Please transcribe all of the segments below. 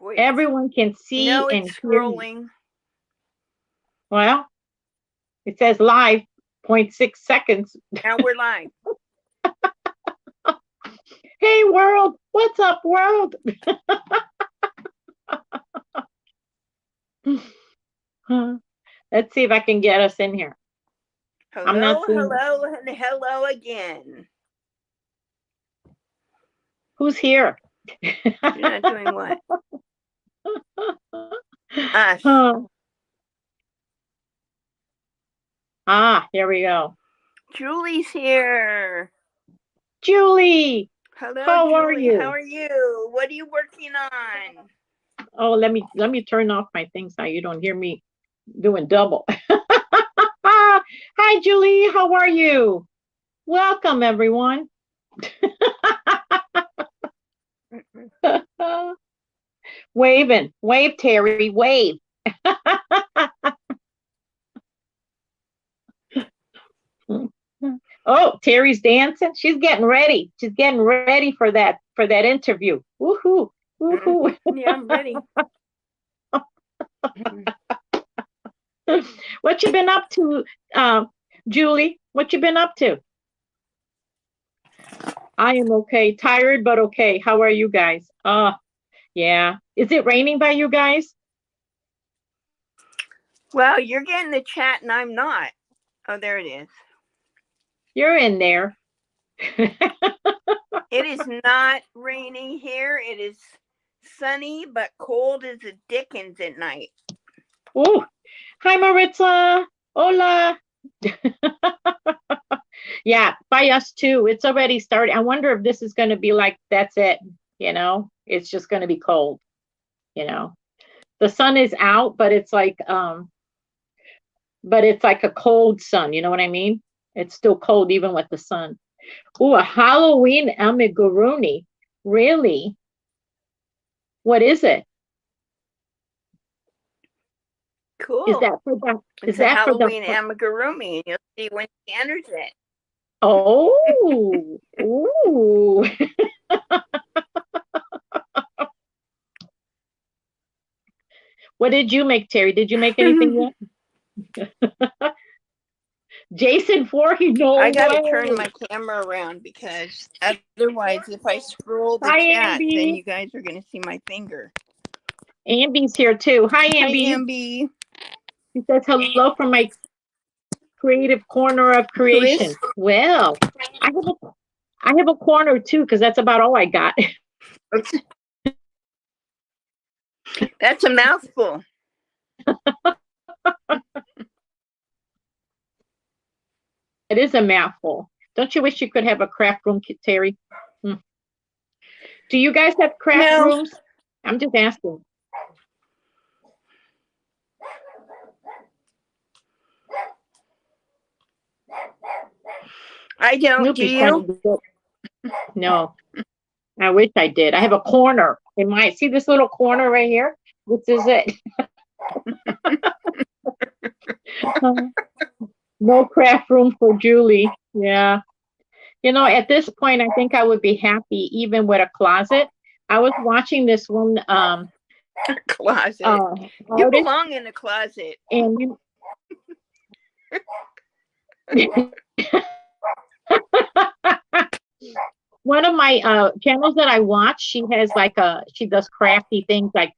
Boy, Everyone can see no, and it's hear you. scrolling. Well, it says live, 0.6 seconds. Now we're live. Hey, world. What's up, world? Let's see if I can get us in here. I'm not Hello, seeing hello, and hello again. who's here. You're not doing what? Us. Here we go. Julie's here. Julie, Hello, how Julie. are you? How are you? What are you working on? Oh, let me turn off my things now. You don't hear me doing double. Hi, Julie. How are you? Welcome, everyone. Waving. Wave, Terry. Wave. Oh, Terry's dancing. She's getting ready. She's getting ready for that interview. Woohoo. Woohoo. Yeah, I'm ready. What you been up to, Julie? What you been up to? I am okay. Tired, but okay. How are you guys? Yeah. Is it raining by you guys? Well, you're getting the chat and I'm not. Oh, there it is. You're in there. It is not raining here. It is sunny, but cold as a dickens at night. Oh, hi, Maritza. Hola. Yeah, by us too. It's already started. I wonder if this is going to be like, that's it. It's just going to be cold. The sun is out, but it's like a cold sun. You know what I mean? It's still cold even with the sun. Oh, a Halloween amigurumi. Really? What is it? Cool. Is that for the? It's a Halloween amigurumi, and you'll see when she enters it. Oh, ooh. What did you make, Terry? Did you make anything yet? Jason Voorhees, no I got to way. turn my camera around because otherwise, if I scroll the Hi, chat, Amby. then you guys are going to see my finger. Amby's here too. Hi, Amby. Hi, Amby. She says hello from my creative corner of creation. Well, I have a corner too because that's about all I got. That's a mouthful. It is a mouthful. Don't you wish you could have a craft room, Terry? Do you guys have craft rooms? I'm just asking. I don't. Do you? No. I wish I did. I have a corner. See this little corner right here? This is it. No craft room for Julie. Yeah. At this point, I think I would be happy even with a closet. I was watching this one. Closet. You belong in a closet. And one of my channels that I watch, she has she does crafty things like,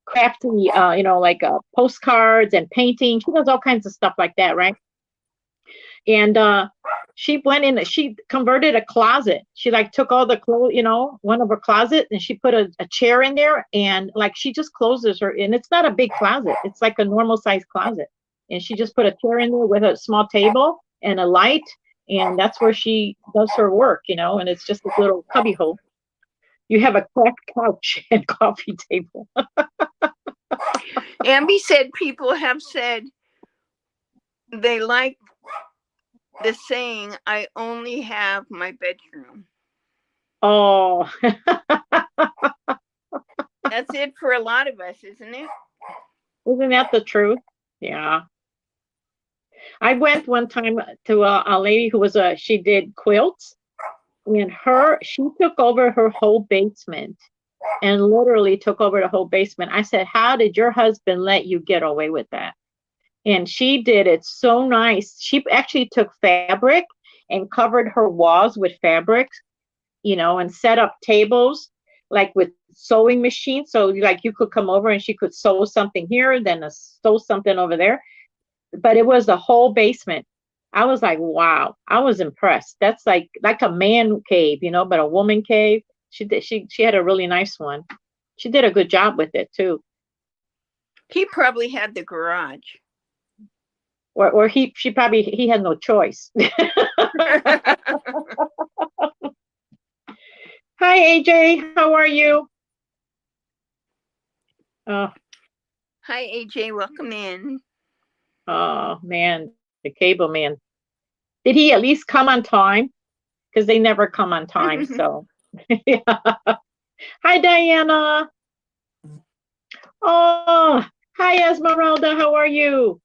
crafty, like postcards and painting. She does all kinds of stuff like that, right? And she went in, she converted a closet. She took all the clothes, one of her closet, and she put a chair in there, and she just closes her, and it's not a big closet. It's like a normal size closet. And she just put a chair in there with a small table and a light, and that's where she does her work, and it's just a little cubby hole. You have a craft couch and coffee table. Amby said people have said they like the saying, I only have my bedroom. Oh. That's it for a lot of us, isn't it? Isn't that the truth? Yeah. I went one time to a lady who she did quilts, and she took over her whole basement. and literally took over the whole basement. I said, how did your husband let you get away with that? And she did it so nice. She actually took fabric and covered her walls with fabric, and set up tables like with sewing machines. So like you could come over and she could sew something here, then sew something over there. But it was the whole basement. I was like, wow, I was impressed. That's like a man cave, but a woman cave. She had a really nice one. She did a good job with it too. He probably had the garage. Or he had no choice. Hi AJ, how are you? Hi AJ, welcome in. Oh man, the cable man. Did he at least come on time? Because they never come on time. So yeah. Hi Diana. Oh, hi Esmeralda, how are you?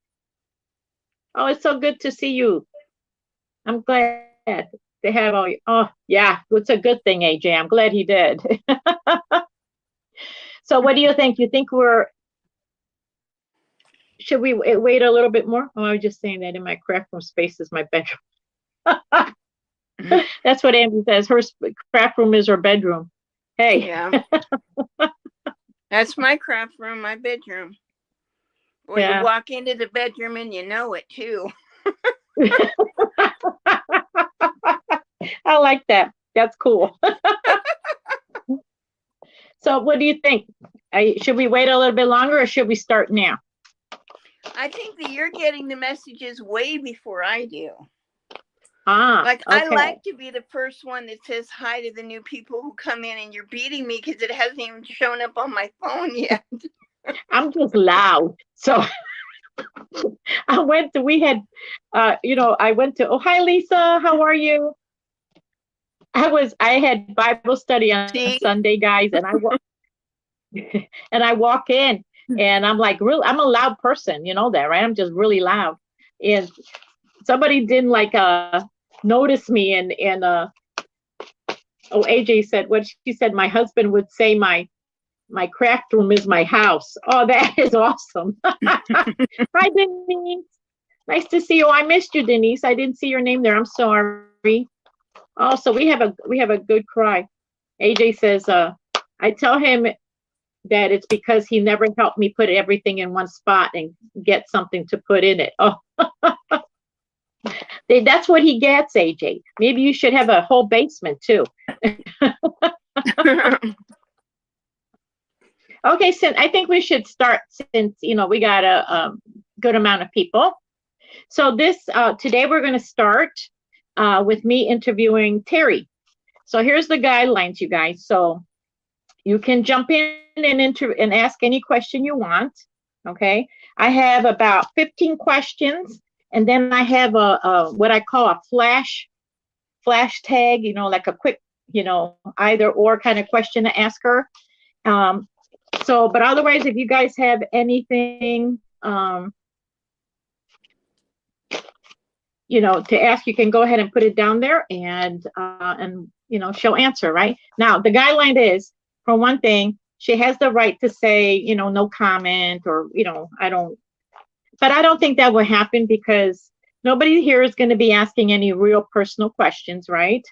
Oh, it's so good to see you. I'm glad they have all you. Oh, yeah, it's a good thing, AJ. I'm glad he did. So what do you think? You think should we wait a little bit more? Oh, I was just saying that in my craft room space is my bedroom. That's what Amber says. Her craft room is her bedroom. Hey. Yeah. That's my craft room, my bedroom. Well, yeah. You walk into the bedroom and you know it too. I like that. That's cool. So what do you think? Should we wait a little bit longer or should we start now? I think that you're getting the messages way before I do. Okay. I like to be the first one that says hi to the new people who come in, and you're beating me because it hasn't even shown up on my phone yet. I'm just loud. So I went to, oh, hi Lisa, how are you? I had Bible study on Sunday, guys, and I walk in and I'm like, really, I'm a loud person, you know that, right? I'm just really loud. And somebody didn't notice me and AJ said she said my husband would say my craft room is my house. Oh, that is awesome. Hi Denise. Nice to see you. I missed you, Denise. I didn't see your name there. I'm sorry. Oh, so we have a good cry. AJ says, I tell him that it's because he never helped me put everything in one spot and get something to put in it. Oh, that's what he gets, AJ. Maybe you should have a whole basement too. Okay, so I think we should start since, we got a good amount of people. So today we're going to start with me interviewing Teri. So here's the guidelines, you guys. So you can jump in and ask any question you want. Okay. I have about 15 questions, and then I have a what I call a flash tag, like a quick, either or kind of question to ask her. But otherwise, if you guys have anything, to ask, you can go ahead and put it down there and she'll answer, right? Now, the guideline is, for one thing, she has the right to say, no comment or, I don't think that will happen because nobody here is going to be asking any real personal questions, right?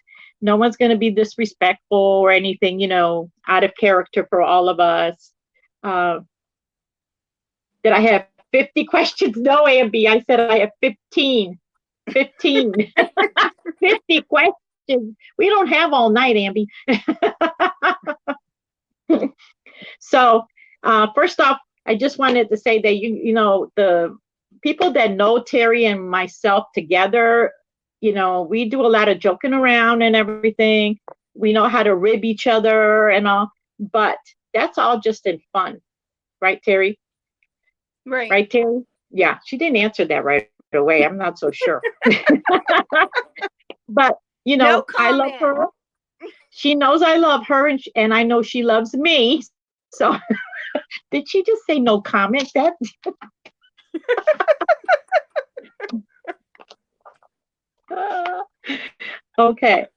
No one's going to be disrespectful or anything, out of character for all of us. Did I have 50 questions? No, Ambi, I said I have 15. 50 questions. We don't have all night, Ambi. So first off, I just wanted to say that the people that know Teri and myself together, we do a lot of joking around and everything. We know how to rib each other and all, but that's all just in fun, right, Teri? Right. Right, Teri? Yeah, she didn't answer that right away. I'm not so sure. But No I love her. She knows I love her, and I know she loves me. So did she just say no comment? That okay.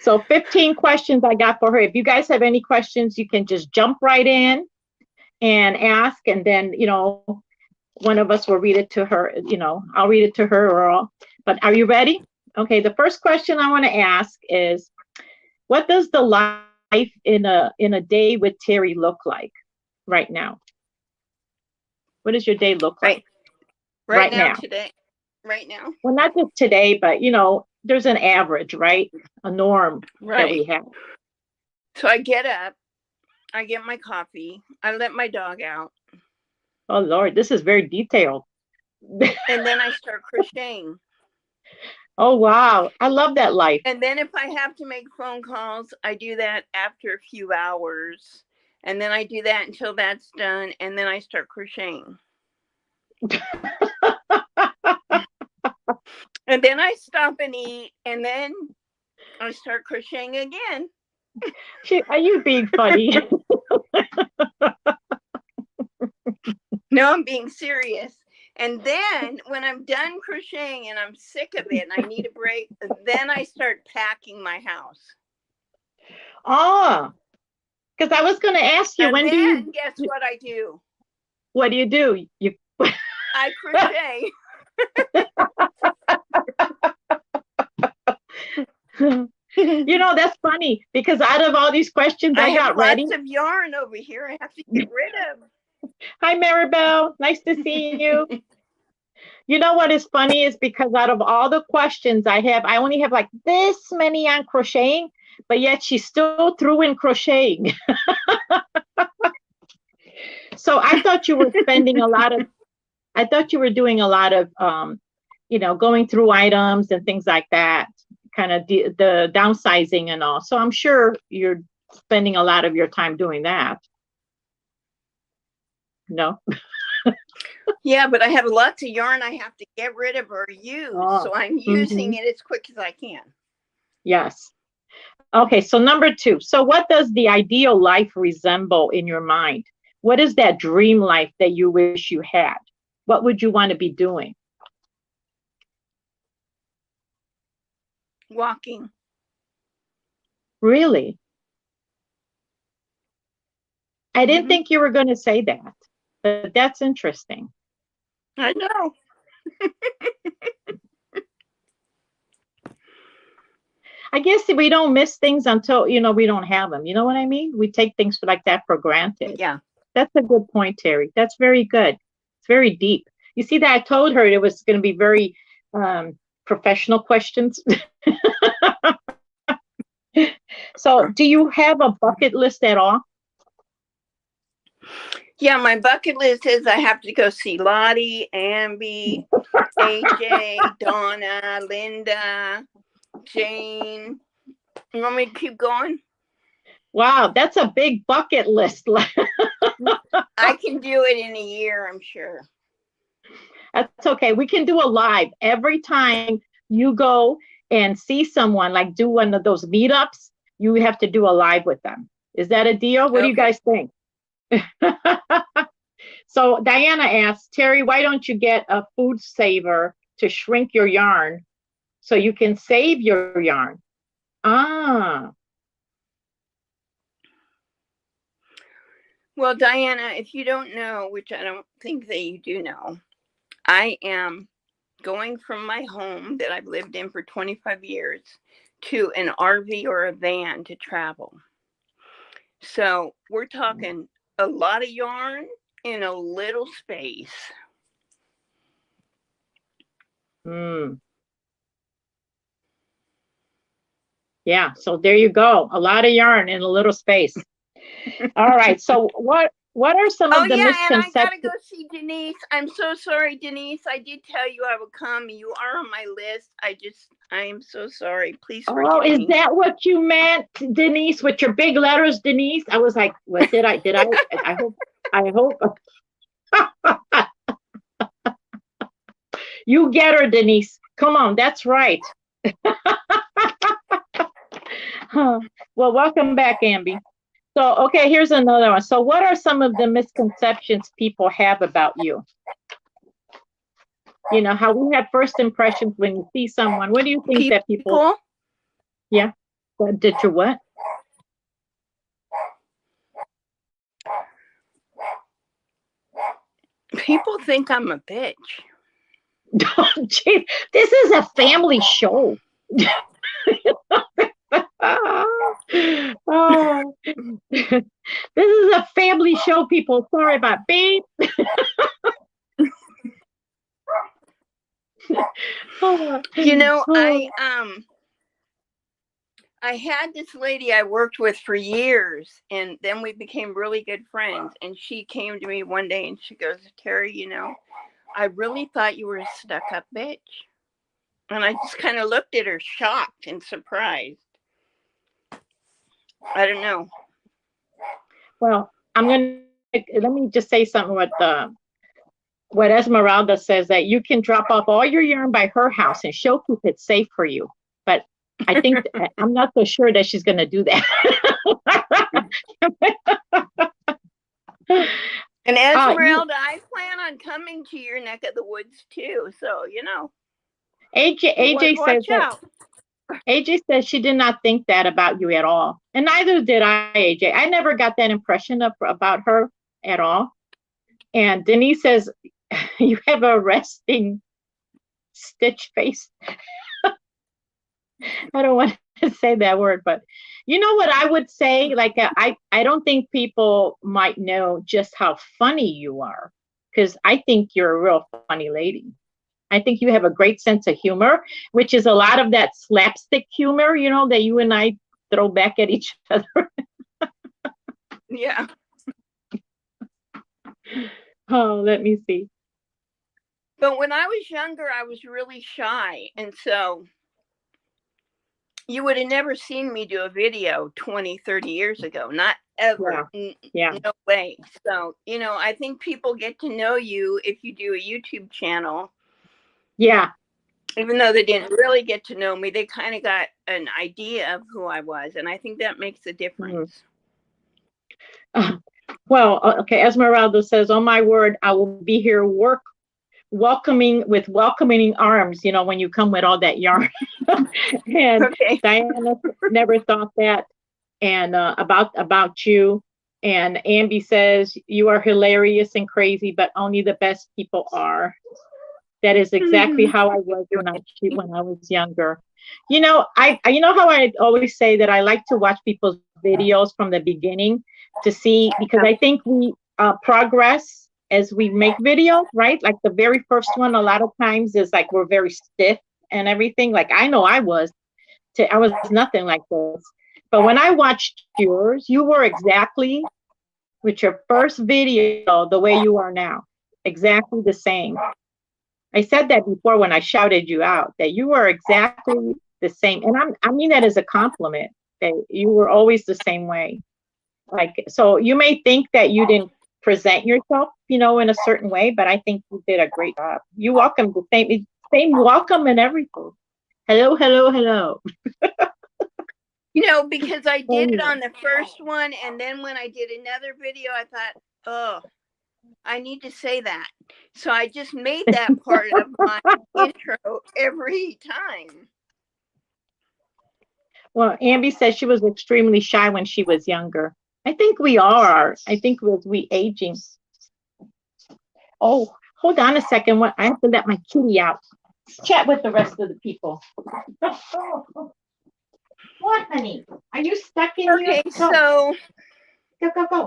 So 15 questions I got for her. If you guys have any questions, you can just jump right in and ask, and then, one of us will read it to her. I'll read it to her or all. But are you ready? Okay, the first question I want to ask is, what does the life in a day with Teri look like right now? What does your day look like right now? Today, right now. Well, not just today, but there's an average, right? A norm that we have. So I get up, I get my coffee, I let my dog out. Oh Lord, this is very detailed. And then I start crocheting. Oh wow, I love that life. And then if I have to make phone calls, I do that after a few hours. And then I do that until that's done, and then I start crocheting. And then I stop and eat, and then I start crocheting again. Are you being funny? No, I'm being serious. And then when I'm done crocheting and I'm sick of it and I need a break, then I start packing my house. Oh, because I was going to ask you, and guess what I do? What do you do? I crochet. That's funny, because out of all these questions I got ready. Lots of yarn over here I have to get rid of. Hi, Maribel. Nice to see you. You know what is funny is, because out of all the questions I have, I only have like this many on crocheting, but yet she still threw in crocheting. So I thought you were doing a lot of, going through items and things like that, kind of the downsizing and all. So I'm sure you're spending a lot of your time doing that. No? Yeah, but I have lots of yarn I have to get rid of or use. So I'm using it as quick as I can. Yes. Okay, so number 2. So what does the ideal life resemble in your mind? What is that dream life that you wish you had? What would you want to be doing? Walking. Really? I didn't think you were going to say that, but that's interesting. I know. I guess we don't miss things until, we don't have them. You know what I mean? We take things like that for granted. Yeah. That's a good point, Teri. That's very good. It's very deep. You see that I told her it was going to be very professional questions. So do you have a bucket list at all? Yeah, my bucket list is I have to go see Lottie, Amby, AJ, Donna, Linda, Jane. You want me to keep going? Wow, that's a big bucket list. I can do it in a year, I'm sure. That's okay. We can do a live every time you go and see someone, like do one of those meetups. You have to do a live with them. Is that a deal? What do you guys think? So Diana asks, Teri, why don't you get a food saver to shrink your yarn so you can save your yarn? Ah. Well, Diana, if you don't know, which I don't think that you do know, I am going from my home that I've lived in for 25 years to an RV or a van to travel. So we're talking a lot of yarn in a little space. Yeah, so there you go. A lot of yarn in a little space. All right. So what are some of the misconceptions? And I gotta go see Denise. I'm so sorry, Denise. I did tell you I would come. You are on my list. I am so sorry. Please forgive me. Oh, is that what you meant, Denise, with your big letters, Denise? I was like, what did I? I hope. You get her, Denise. Come on, that's right. Well, welcome back, Amby. So, okay, here's another one. So what are some of the misconceptions people have about you? How we have first impressions when you see someone. What do you think that people? Yeah. Did you what? People think I'm a bitch. Oh, gee, this is a family show. Oh, this is a family show, people. Sorry about beep. Oh, You know, oh, I had this lady I worked with for years, and then we became really good friends. And she came to me one day and she goes, Teri, you know, I really thought you were a stuck-up bitch. And I just kind of looked at her shocked and surprised. I don't know. well, let me just say something what Esmeralda says, that you can drop off all your yarn by her house and she'll keep it safe for you. But I think I'm not so sure that she's going to do that. And Esmeralda, I plan on coming to your neck of the woods too. So, you know, AJ says out. AJ says she did not think that about you at all. And neither did I, AJ. I never got that impression about her at all. And Denise says, you have a resting stitch face. I don't want to say that word, but you know what I would say? Like, I don't think people might know just how funny you are, because I think you're a real funny lady. I think you have a great sense of humor, which is a lot of that slapstick humor, you know, that you and I throw back at each other. Yeah. Oh, let me see. But when I was younger, I was really shy. And so you would have never seen me do a video 20, 30 years ago. Not ever. Yeah. No way. So, you know, I think people get to know you if you do a YouTube channel. Yeah. Even though they didn't really get to know me, they kind of got an idea of who I was. And I think that makes a difference. Well, okay. Esmeralda says, oh my word, I will be here welcoming arms, you know, when you come with all that yarn. And okay. Diana never thought that. And about you. And Ambi says, you are hilarious and crazy, but only the best people are. That is exactly how I was when I was younger. You know, you know how I always say that I like to watch people's videos from the beginning to see, because I think we progress as we make videos, right? Like the very first one, a lot of times is like we're very stiff and everything. Like I know I was nothing like this. But when I watched yours, you were exactly with your first video the way you are now, exactly the same. I said that before when I shouted you out, that you were exactly the same. And I mean that as a compliment, that you were always the same way. Like, so you may think that you didn't present yourself, you know, in a certain way, but I think you did a great job. You welcomed the same welcome and everything. Hello, hello, hello. You know, because I did it on the first one, and then when I did another video, I thought, oh, I need to say that. So I just made that part of my intro every time. Well, Ambi says she was extremely shy when she was younger. I think we are. I think we aging. Oh, hold on a second. I have to let my kitty out. Chat with the rest of the people. What, honey? Are you stuck in here? Okay, so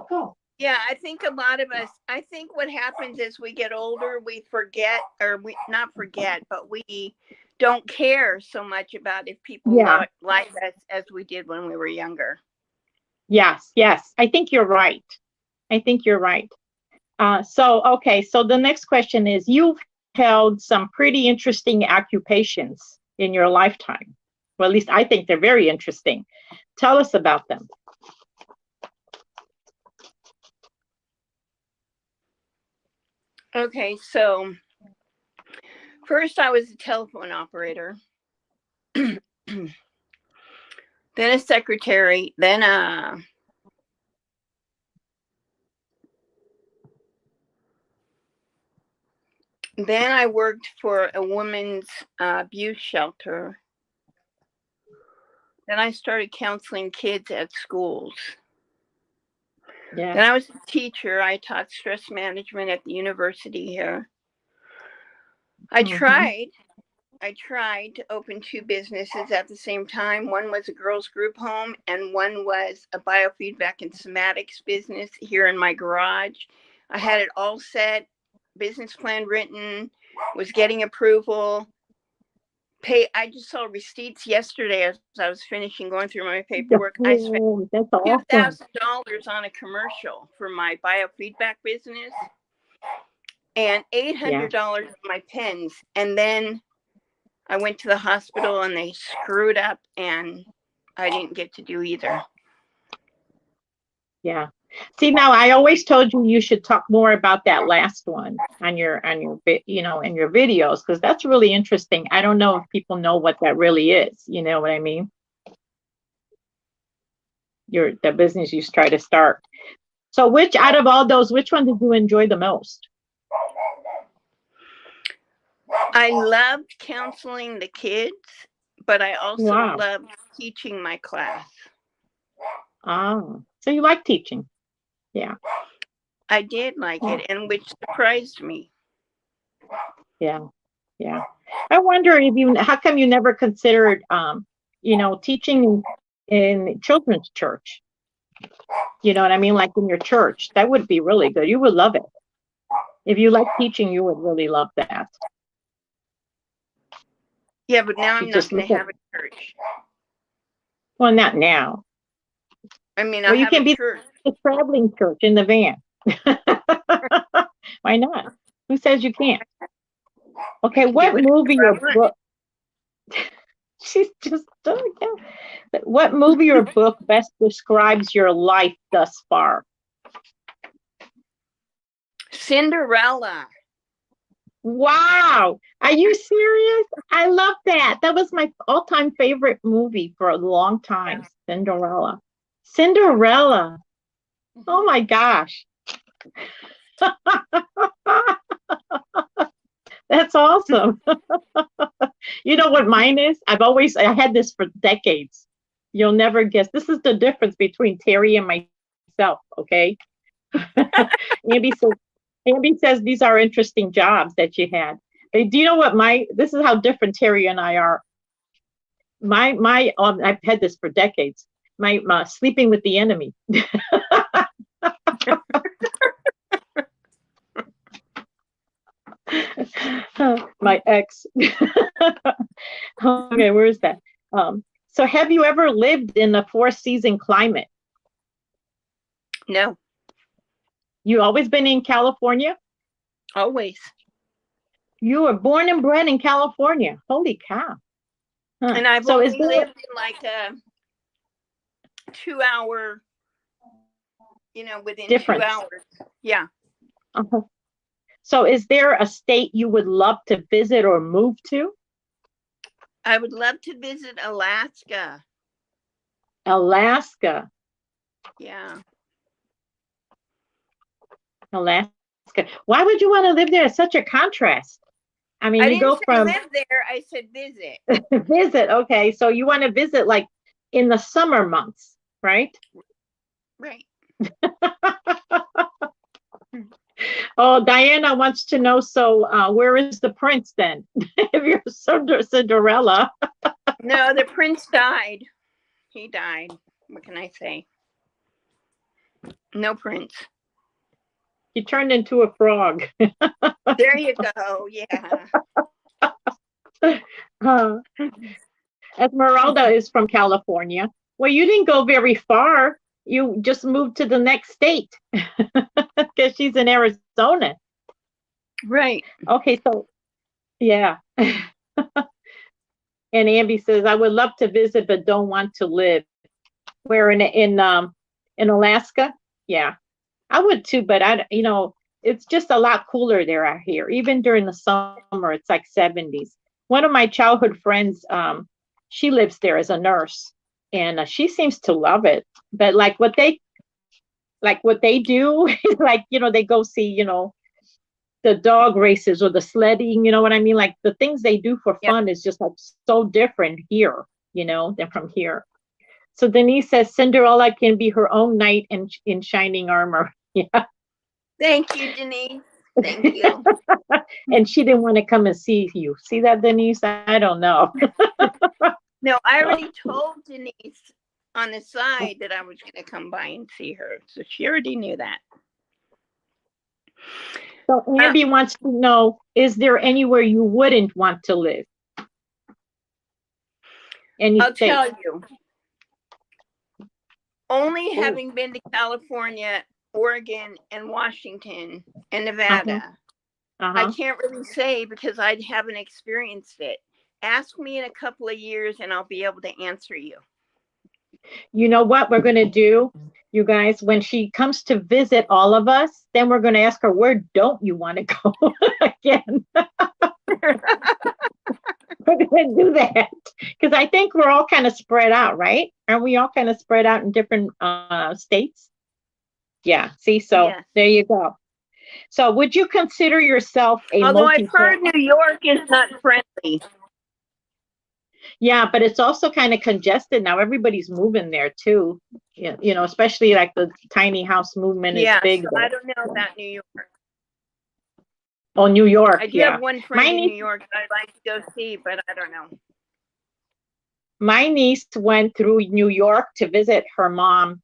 go. Yeah, I think a lot of us, I think what happens as we get older, we forget, or we not forget, but we don't care so much about if people like us as we did when we were younger. Yes. I think you're right. So the next question is, you've held some pretty interesting occupations in your lifetime. Well, at least I think they're very interesting. Tell us about them. Okay, so first I was a telephone operator, then a secretary, then I worked for a women's abuse shelter. Then I started counseling kids at schools. Yeah. Then I was a teacher. I taught stress management at the university here. I tried to open 2 businesses at the same time. One was a girls group home and one was a biofeedback and somatics business here in my garage. I had it all set, business plan written, was getting approval. I just saw receipts yesterday as I was finishing going through my paperwork. I spent That's awesome. $2,000 on a commercial for my biofeedback business and $800 on my pens. And then I went to the hospital and they screwed up and I didn't get to do either. Yeah. See, now I always told you should talk more about that last one on your in your videos, because that's really interesting. I don't know if people know what that really is. You know what I mean? The business you try to start. So which out of all those, which one did you enjoy the most? I loved counseling the kids, but I also loved teaching my class. Oh, so you like teaching? Yeah. I did like it, and which surprised me. Yeah. Yeah. I wonder how come you never considered, teaching in children's church? You know what I mean? Like in your church, that would be really good. You would love it. If you like teaching, you would really love that. Yeah, but now I'm not going to have a church. Well, not now. I mean, you can be a traveling church in the van. Why not? Who says you can't? Okay, what movie or book? She's just what movie or book best describes your life thus far? Cinderella. Wow, are you serious? I love that. That was my all-time favorite movie for a long time. Cinderella. Oh my gosh. That's awesome. You know what mine is? I had this for decades. You'll never guess. This is the difference between Teri and myself, okay? Andy says these are interesting jobs that you had. Do you know what this is how different Teri and I are. I've had this for decades. My sleeping with the enemy. My ex. Okay, where is that? So have you ever lived in a 4-season climate? No. You always been in California? Always. You were born and bred in California. Holy cow. Huh. And I've only lived in like a 2-hour, within difference. 2 hours. Yeah. Uh-huh. So is there a state you would love to visit or move to? I would love to visit Alaska. Alaska. Yeah. Alaska. Why would you want to live there? It's such a contrast. I mean, you go from live there. I said visit. Visit. Okay. So you want to visit like in the summer months, right? Right. Oh, Diana wants to know, so where is the prince then? If you're Cinderella. No, the prince died. He died. What can I say? No prince. He turned into a frog. There you go. Yeah. Esmeralda is from California. Well, you didn't go very far. You just moved to the next state because she's in Arizona. Right. Okay, so yeah. And Ambi says, I would love to visit, but don't want to live. Where in Alaska? Yeah, I would too, but it's just a lot cooler there out here. Even during the summer, it's like 70s. One of my childhood friends, she lives there as a nurse, and she seems to love it. But what they do is they go see, the dog races or the sledding, you know what I mean? Like the things they do for fun is just like so different here, than from here. So Denise says Cinderella can be her own knight in shining armor. Yeah. Thank you, Denise. Thank you. And she didn't want to come and see you. See that, Denise? I don't know. No, I already told Denise on the side that I was going to come by and see her. So she already knew that. So Amby wants to know, is there anywhere you wouldn't want to live? I'll tell you. Only having been to California, Oregon, and Washington, and Nevada, I can't really say because I haven't experienced it. Ask me in a couple of years and I'll be able to answer you. You know what we're going to do, you guys? When she comes to visit all of us, then we're going to ask her, where don't you want to go again? We're going to do that because I think we're all kind of spread out, right? Aren't we all kind of spread out in different states? Yeah. See, so There you go. So would you consider yourself a Although I've heard New York is not friendly. Yeah, but it's also kind of congested now. Everybody's moving there too. You know, especially like the tiny house movement is big. So I don't know about New York. Oh, New York. I do have one friend in New York that I'd like to go see, but I don't know. My niece went through New York to visit her mom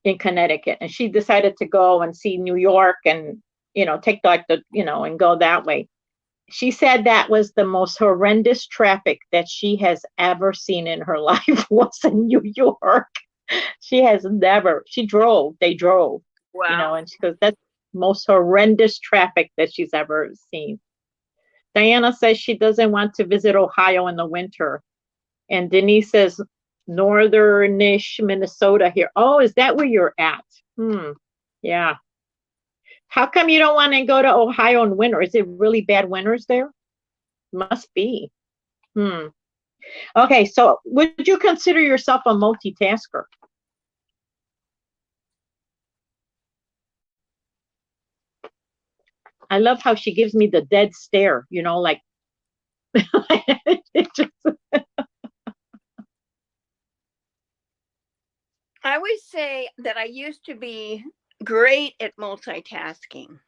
in Connecticut, and she decided to go and see New York and, you know, take like the, you know, and go that way. She said that was the most horrendous traffic that she has ever seen in her life was in New York. They drove, wow. You know, and she goes, that's the most horrendous traffic that she's ever seen. Diana says she doesn't want to visit Ohio in the winter. And Denise says, northernish Minnesota here. Oh, is that where you're at? Yeah. How come you don't want to go to Ohio in winter? Is it really bad winters there? Must be. Okay, so would you consider yourself a multitasker? I love how she gives me the dead stare, you know, like I always say that I used to be great at multitasking.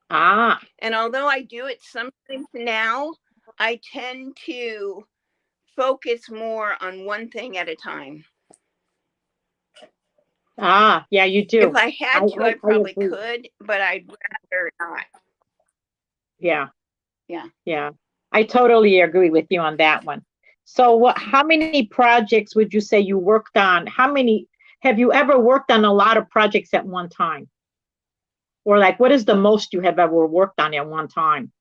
And although I do it sometimes now, I tend to focus more on one thing at a time. Yeah, you do. If I had to, I probably could, but I'd rather not. Yeah. I totally agree with you on that one. So how many projects would you say you worked on? Have you ever worked on a lot of projects at one time? Or like, what is the most you have ever worked on at one time?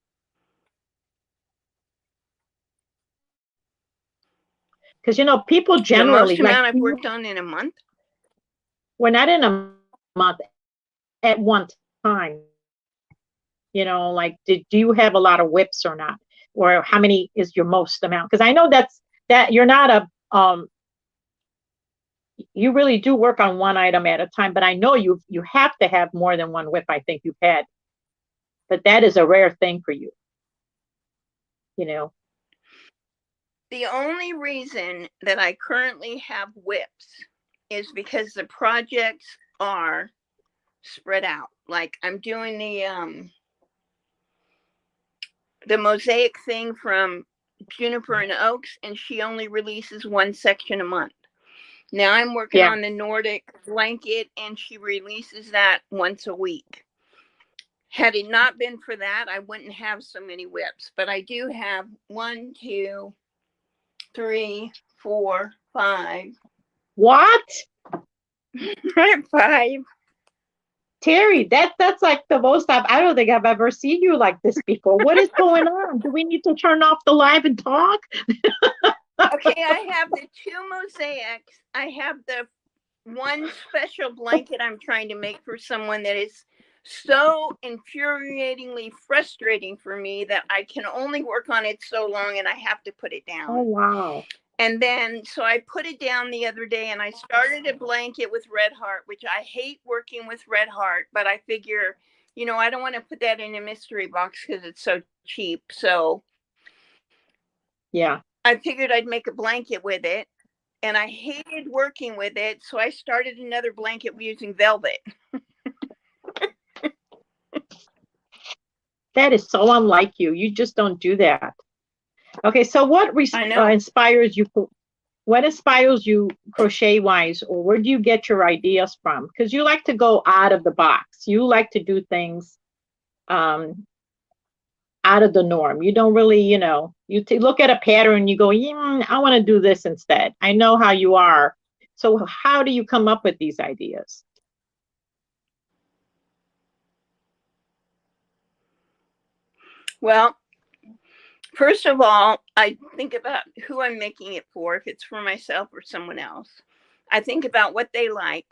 Because, you know, people generally— the most amount I've worked on in a month? Well, not in a month, at one time. You know, like, do you have a lot of whips or not? Or how many is your most amount? Because I know that you're not you really do work on one item at a time, but I know you have to have more than one whip. I think you've had, but that is a rare thing for you, you know. The only reason that I currently have whips is because the projects are spread out. Like I'm doing the mosaic thing from Juniper and Oaks, and she only releases one section a month. Now I'm working on the Nordic blanket, and she releases that once a week. Had it not been for that, I wouldn't have so many whips. But I do have 1, 2, 3, 4, 5. What? I have 5. Teri, that's like the most I don't think I've ever seen you like this before. What is going on? Do we need to turn off the live and talk? Okay, I have the 2 mosaics. I have the one special blanket I'm trying to make for someone that is so infuriatingly frustrating for me that I can only work on it so long and I have to put it down. Oh, wow. And then, so I put it down the other day and I started a blanket with Red Heart, which I hate working with Red Heart, but I figure, you know, I don't want to put that in a mystery box because it's so cheap. So yeah, I figured I'd make a blanket with it. and I hated working with it. So I started another blanket using velvet. That is so unlike you. You just don't do that. Okay, so what I know. inspires you? What inspires you crochet wise, or where do you get your ideas from? Because you like to go out of the box. You like to do things out of the norm. You don't really, you know, look at a pattern and you go, yeah, I want to do this instead. I know how you are. So how do you come up with these ideas? Well, first of all, I think about who I'm making it for, if it's for myself or someone else. I think about what they like.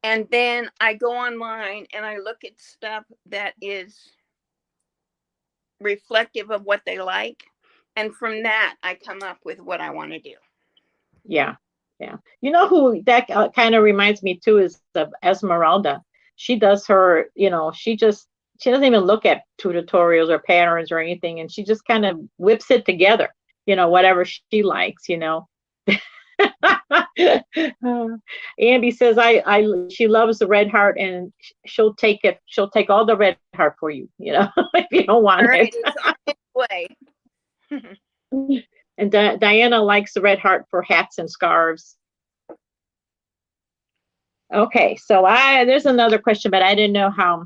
And then I go online and I look at stuff that is reflective of what they like. And from that, I come up with what I want to do. Yeah. Yeah. You know who that kind of reminds me too is Esmeralda. She does her, you know, she doesn't even look at tutorials or patterns or anything. And she just kind of whips it together, you know, whatever she likes, you know. Ambi says she loves the red heart and she'll take all the red heart for you, you know, if you don't want right, it. it's on its way. And Diana likes the red heart for hats and scarves. Okay, so there's another question, but I didn't know how.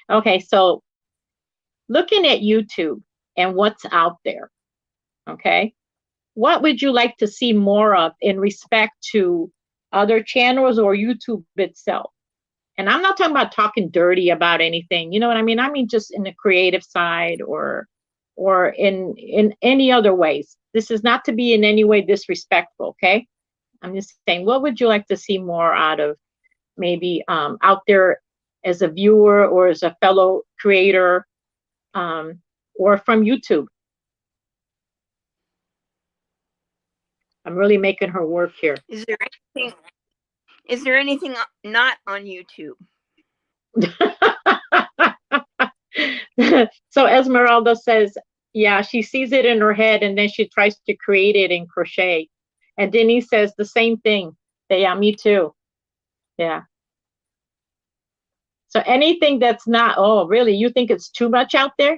Okay, so looking at YouTube and what's out there, okay, what would you like to see more of in respect to other channels or YouTube itself? And I'm not talking about talking dirty about anything, you know what I mean? I mean, just in the creative side or in any other ways. This is not to be in any way disrespectful, okay? I'm just saying, what would you like to see more out of maybe out there as a viewer or as a fellow creator or from YouTube? I'm really making her work here. Is there anything not on YouTube? So Esmeralda says, yeah, she sees it in her head and then she tries to create it in crochet. And Denise says the same thing. Yeah, me too. Yeah. So anything that's not, oh, really? You think it's too much out there?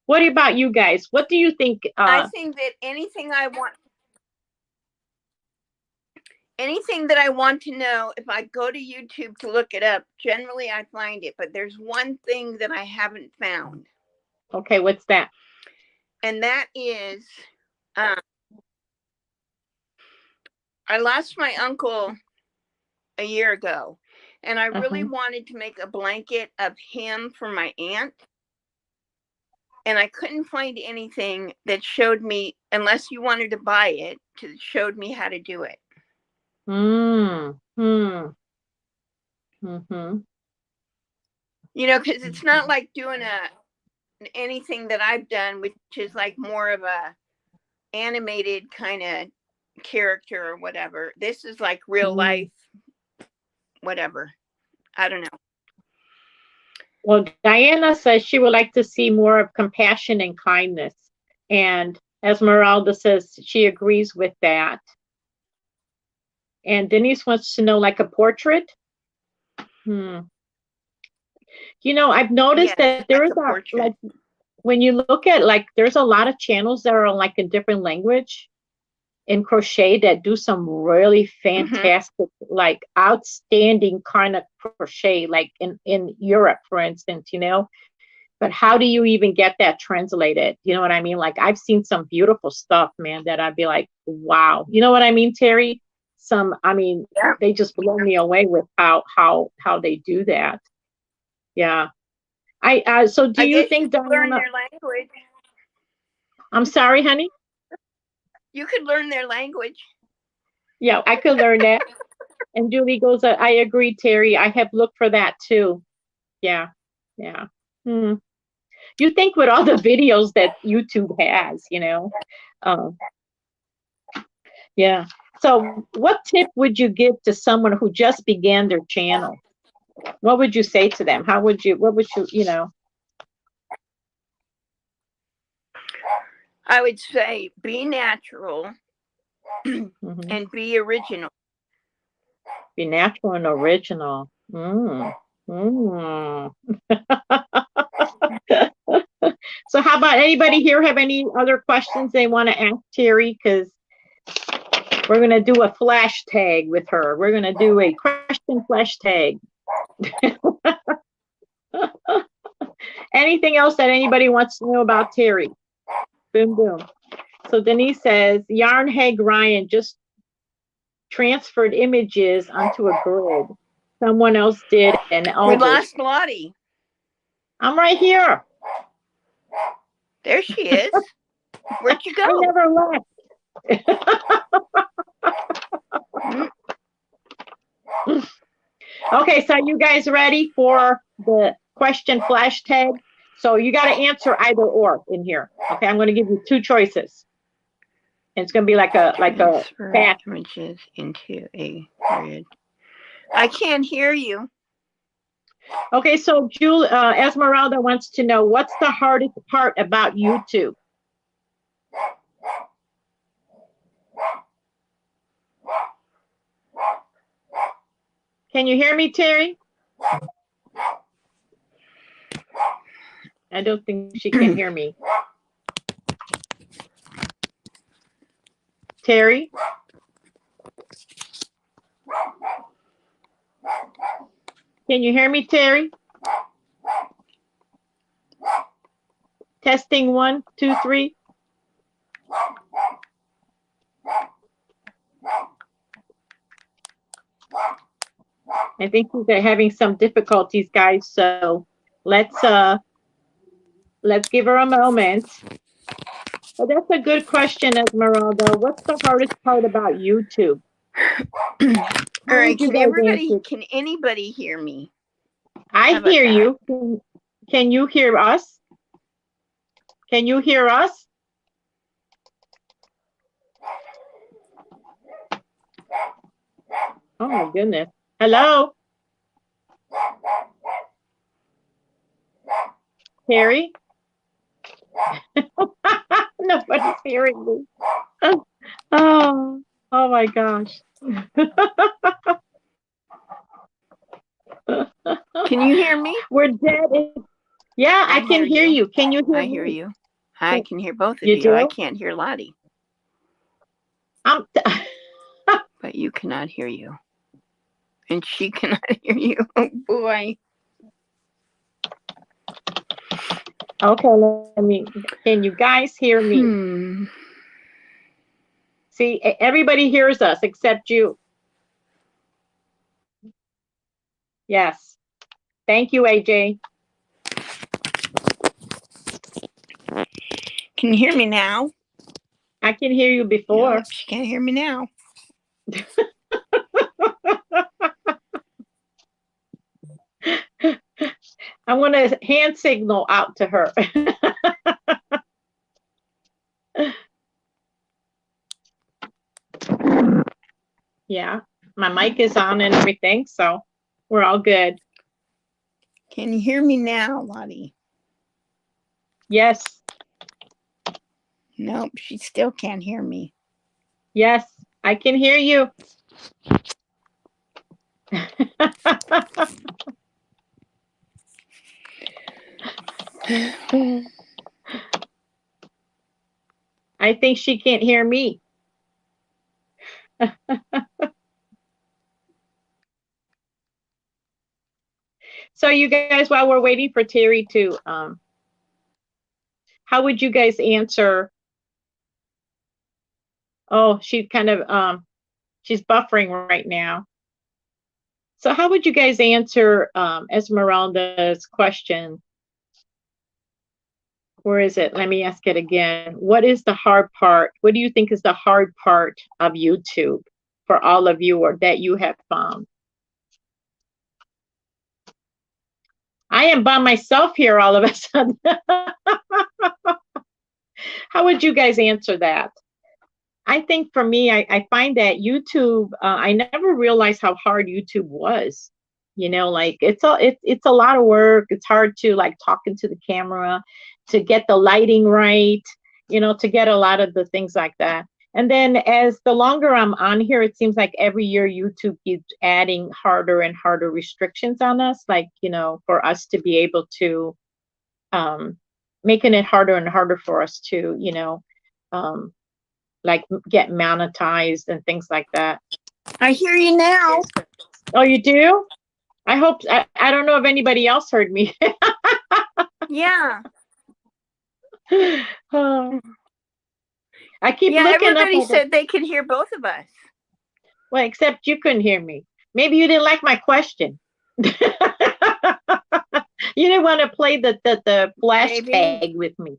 What about you guys? What do you think? I think that anything that I want to know, if I go to YouTube to look it up, generally I find it. But there's one thing that I haven't found. Okay, what's that? And that is, I lost my uncle a year ago, and I really wanted to make a blanket of him for my aunt. And I couldn't find anything that showed me, unless you wanted to buy it, showed me how to do it. You know, because it's not like doing anything that I've done, which is like more of a animated kind of character or whatever. This is like real life, whatever. I don't know. Well, Diana says she would like to see more of compassion and kindness. And Esmeralda says she agrees with that. And Denise wants to know, like, a portrait. You know, I've noticed that there is like, when you look at, like, there's a lot of channels that are like in different language in crochet that do some really fantastic, like outstanding kind of crochet, like in Europe, for instance, you know. But how do you even get that translated? You know what I mean? Like, I've seen some beautiful stuff, man, that I'd be like, wow. You know what I mean, Teri? They just blow me away with how they do that. Yeah. So do you think Diana, learn their language? I'm sorry, honey? You could learn their language. Yeah, I could learn that. And Julie goes, I agree, Teri. I have looked for that too. Yeah. Yeah. You think with all the videos that YouTube has, you know? Yeah. So what tip would you give to someone who just began their channel? What would you say to them? What would you, you know? I would say be natural Mhm. and be original. Be natural and original. Mm. Mm. So how about anybody here have any other questions they want to ask Teri? Because we're going to do a flash tag with her. We're going to do a question flash tag. Anything else that anybody wants to know about Teri? Boom, boom. So Denise says, Yarn Hag Ryan just transferred images onto a grid. Someone else did, and We lost Lottie. I'm right here. There she is. Where'd you go? I never left. Okay, so you guys ready for the question flash tag? So you got to answer either or in here. Okay, I'm going to give you two choices. It's going to be like a fact. Images into a grid. I can't hear you. Okay, so Esmeralda wants to know, what's the hardest part about YouTube? Can you hear me, Teri? I don't think she can hear me. Teri? Can you hear me, Teri? Testing 1, 2, 3. I think they're having some difficulties, guys. So let's give her a moment. Well, that's a good question, Esmeralda. What's the hardest part about YouTube? All right, can anybody hear me? I hear you. Can you hear us? Can you hear us? Oh my goodness. Hello? Teri? Nobody's hearing me. Oh my gosh. Can you hear me? We're dead. Yeah, I can hear you. Can you hear me? I hear you. I can hear both of you. I can't hear Lottie. But you cannot hear you. And she cannot hear you. Oh boy. Okay, can you guys hear me? See, everybody hears us except you. Yes. Thank you, AJ. Can you hear me now? I can hear you before. No, she can't hear me now. I'm going to hand signal out to her. Yeah, my mic is on and everything, so we're all good. Can you hear me now, Lottie? Yes. Nope, she still can't hear me. Yes, I can hear you. I think she can't hear me. So you guys, while we're waiting for Teri to, how would you guys answer? Oh, she's kind of, she's buffering right now. So how would you guys answer Esmeralda's question? Where is it? Let me ask it again. What is the hard part? What do you think is the hard part of YouTube for all of you, or that you have found? I am by myself here all of a sudden. How would you guys answer that? I think for me, I find that YouTube, I never realized how hard YouTube was. You know, like it's a lot of work. It's hard to like talk into the camera, to get the lighting right. to get a lot of the things like that. And then as the longer I'm on here, it seems like every year YouTube keeps adding harder and harder restrictions on us, like, for us to be able to, making it harder and harder for us to, like get monetized and things like that. I hear you now. Oh, you do? I hope, I don't know if anybody else heard me. Yeah. Oh. I keep Yeah, looking everybody up. said they could hear both of us. Well, except you couldn't hear me. Maybe you didn't like my question. You didn't want to play the flash tag with me.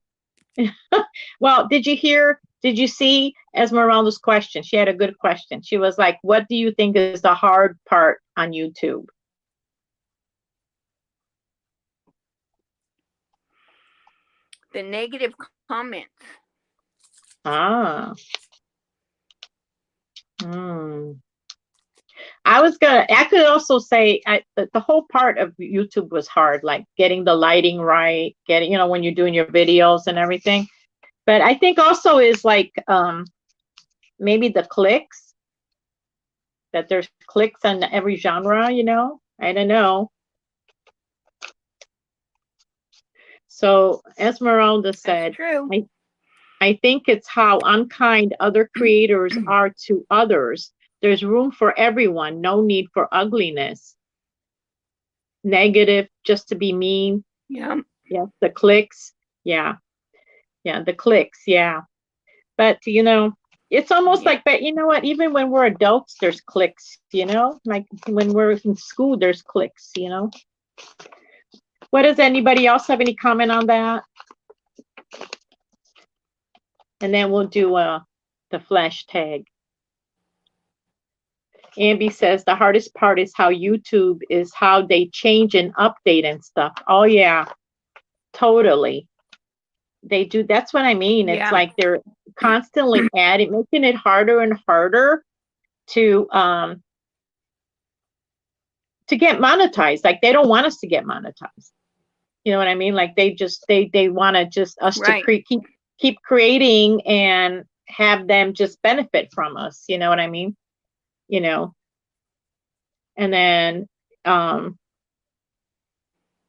Well, did you see Esmeralda's question? She had a good question. She was like, what do you think is the hard part on YouTube? The negative comments. Ah. I could also say the whole part of YouTube was hard, like getting the lighting right, getting, when you're doing your videos and everything. But I think also is like, maybe the clicks, that there's clicks on every genre, I don't know. So Esmeralda said, true. I think it's how unkind other creators are to others. There's room for everyone, no need for ugliness. Negative just to be mean. Yeah. Yeah, the clicks. Yeah. Yeah, the clicks, yeah. But it's almost like, but you know what, even when we're adults, there's clicks, like when we're in school, there's clicks, What does anybody else have any comment on that? And then we'll do the flash tag. Ambi says the hardest part is how YouTube is how they change and update and stuff. Oh yeah, totally. They do. That's what I mean. It's like they're constantly adding, making it harder and harder to get monetized. Like they don't want us to get monetized. You know what I mean? Like they want to just us to keep creating and have them just benefit from us. You know what I mean? And then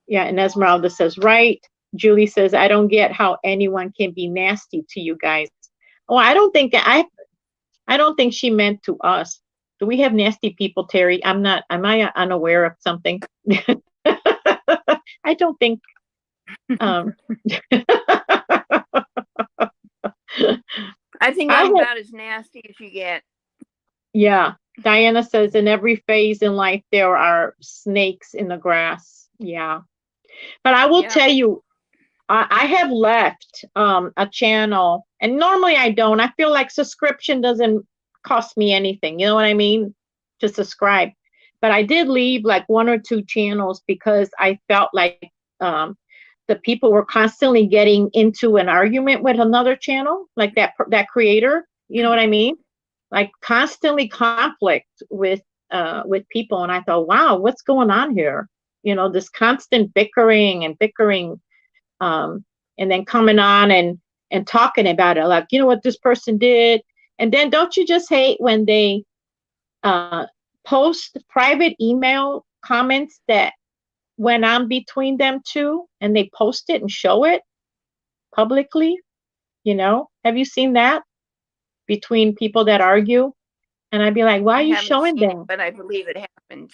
yeah, and Esmeralda says, right. Julie says, I don't get how anyone can be nasty to you guys. Oh, I don't think she meant to us. Do we have nasty people, Teri? Am I unaware of something? I don't think I think I'm about as nasty as you get. Yeah. Diana says, in every phase in life, there are snakes in the grass. Yeah. But I will tell you, I have left a channel, and normally I don't. I feel like subscription doesn't cost me anything. You know what I mean? To subscribe. But I did leave like 1 or 2 channels because I felt like the people were constantly getting into an argument with another channel, like that creator. You know what I mean? Like constantly conflict with people. And I thought, wow, what's going on here? This constant bickering, and then coming on and talking about it, like, what this person did. And then don't you just hate when they post private email comments that went on between them two, and they post it and show it publicly? Have you seen that between people that argue? And I'd be like, why are you showing that? But I believe it happened.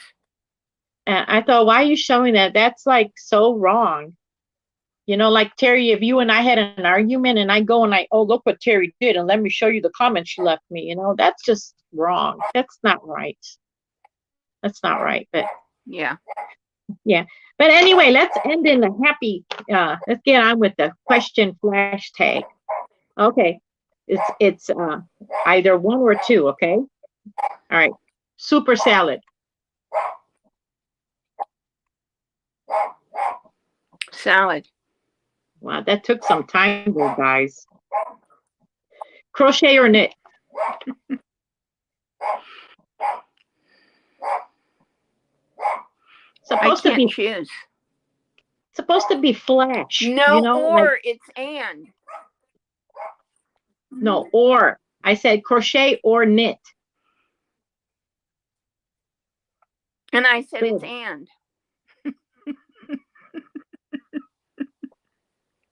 And I thought, why are you showing that? That's like so wrong. Like Teri, if you and I had an argument and I go and look what Teri did, and let me show you the comments she left me, that's just wrong. That's not right. That's not right. But yeah. But anyway, let's end in a happy, let's get on with the question flash tag. Okay. It's either 1 or 2, okay? All right. Super salad. Salad. Wow, that took some time there, guys. Crochet or knit? Supposed to be choose. Supposed to be flash. No, or like, it's and. No, or. I said crochet or knit. And I said Good. it's and.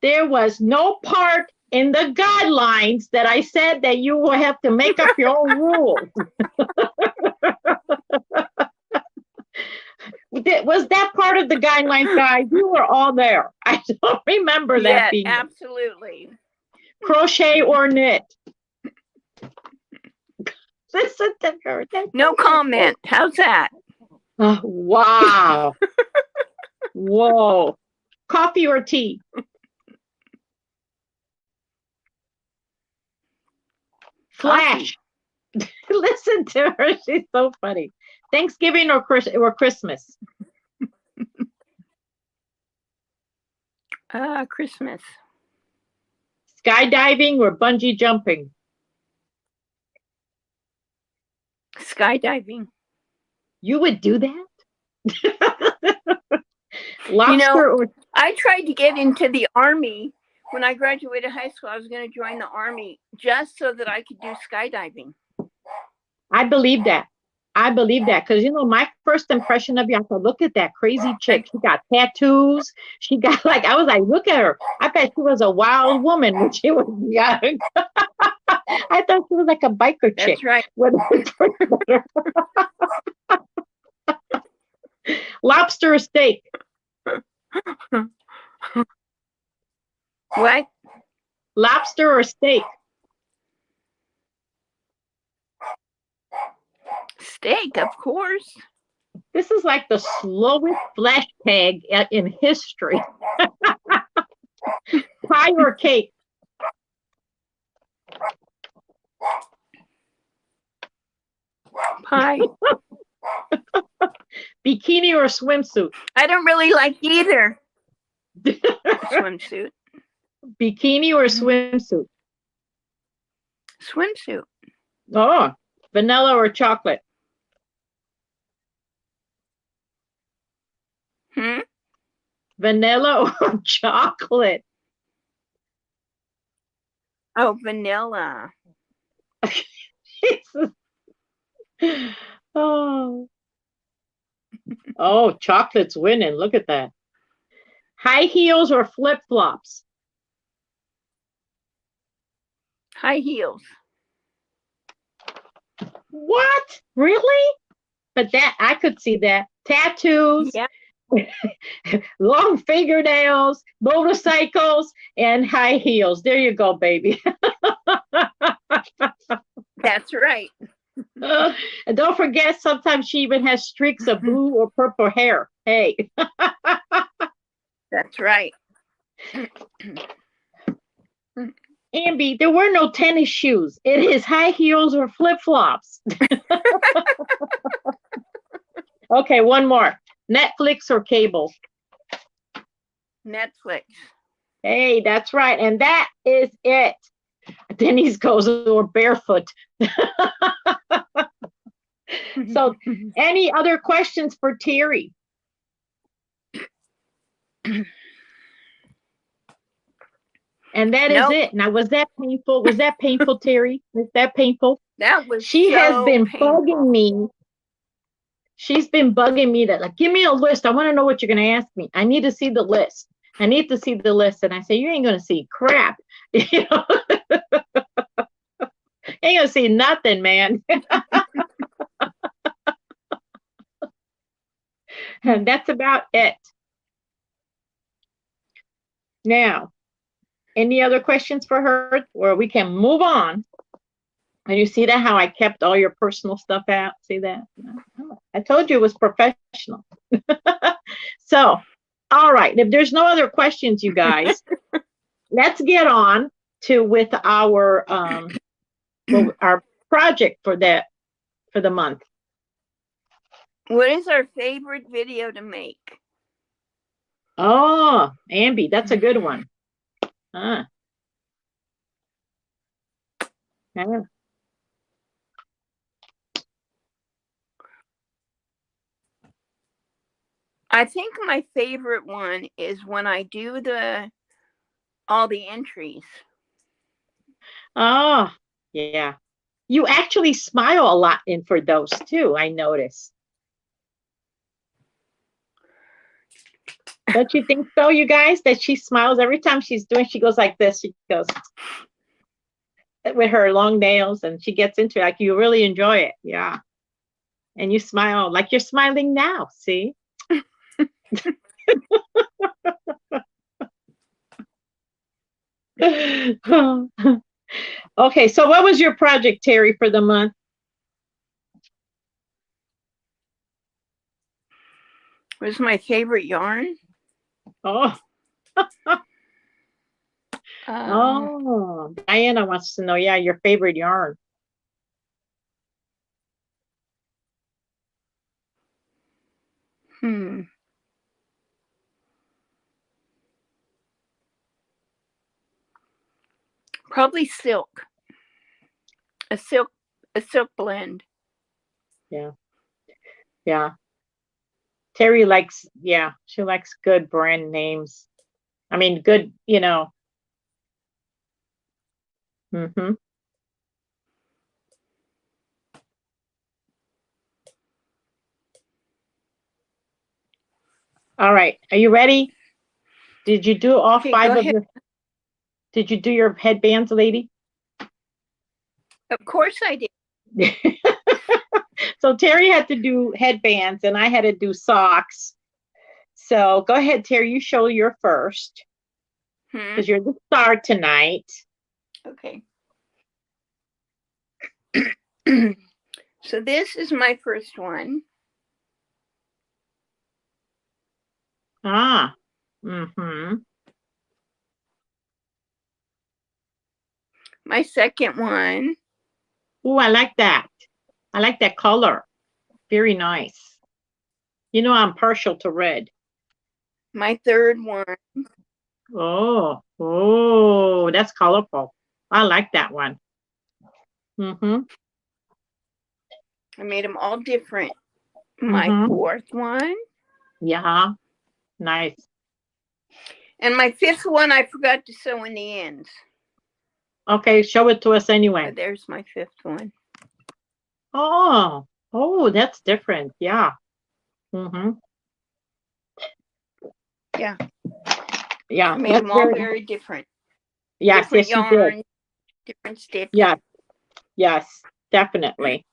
There was no part in the guidelines that I said that you will have to make up your own rules. Was that part of the guidelines, guys? You were all there. I don't remember that being absolutely. Crochet or knit. Listen to her. No comment. How's that? Oh, wow. Whoa. Coffee or tea? Flash. Listen to her. She's so funny. Thanksgiving or Christmas? Christmas. Skydiving or bungee jumping? Skydiving. You would do that? Lobster or... I tried to get into the Army. When I graduated high school, I was going to join the Army just so that I could do skydiving. I believe that. I believe that because, my first impression of you, I thought, look at that crazy chick. She got tattoos. She got I was like, look at her. I bet she was a wild woman when she was young. I thought she was like a biker chick. That's right. Lobster or steak? What? Lobster or steak? Steak, of course. This is like the slowest flash tag in history. Pie or cake? Pie. Bikini or swimsuit? I don't really like either. Swimsuit. Bikini or swimsuit? Swimsuit. Oh, vanilla or chocolate? Vanilla or chocolate? Oh, vanilla. Oh, chocolate's winning. Look at that. High heels or flip-flops? High heels. What? Really? But that, I could see that. Tattoos. Yeah. Long fingernails, motorcycles, and high heels. There you go, baby. That's right. And don't forget, sometimes she even has streaks of blue or purple hair. Hey. That's right. Ambi, there were no tennis shoes. It is high heels or flip-flops. Okay, one more. Netflix or cable? Netflix. Hey, that's right. And that is it. Denise goes, or barefoot. So, any other questions for Teri? And that is it. Now, was that painful? Was that painful, Teri? Was that painful? That was She has been painful. bugging me. She's been bugging me that, give me a list. I want to know what you're going to ask me. I need to see the list. I need to see the list. And I say, you ain't going to see crap. You know? Ain't going to see nothing, man. And that's about it. Now, any other questions for her? Or we can move on. And you see that how I kept all your personal stuff out? See that? I told you it was professional. So, all right. If there's no other questions, you guys, let's get on to with our project for the month. What is our favorite video to make? Oh, Ambi, that's a good one. Yeah. I think my favorite one is when I do all the entries. Oh, yeah. You actually smile a lot in for those too, I noticed. Don't you think so, you guys? That she smiles every time she's doing, she goes like this. She goes with her long nails and she gets into it. Like you really enjoy it. Yeah. And you smile like you're smiling now. See? Okay, so what was your project, Teri, for the month? What's my favorite yarn? Oh, Um, oh, Diana wants to know, yeah, your favorite yarn. hmm. Probably silk. A silk a silk blend. Yeah, yeah. Teri likes, yeah, she likes good brand names. I mean, good, you know. Mm-hmm. All right, are you ready? Did you do all Okay, go five of ahead. your, did you do your headbands, lady? Of course I did. So Teri had to do headbands and I had to do socks. So go ahead, Teri, you show your first Hmm. because you're the star tonight. Okay. So this is my first one. Ah, mm-hmm. My second one. Oh, I like that. I like that color. Very nice. You know, I'm partial to red. My third one. Oh, oh, that's colorful. I like that one. Mm-hmm. I made them all different. My Mm-hmm. fourth one. Yeah, nice. And my fifth one, I forgot to sew in the ends. Okay, show it to us anyway. But there's my fifth one. Oh, oh, that's different. Yeah. Mm-hmm. Yeah. Yeah, I made that's them all very, very different. yes, Different yes, you did. yarns, different stitch. Yes, yes, definitely.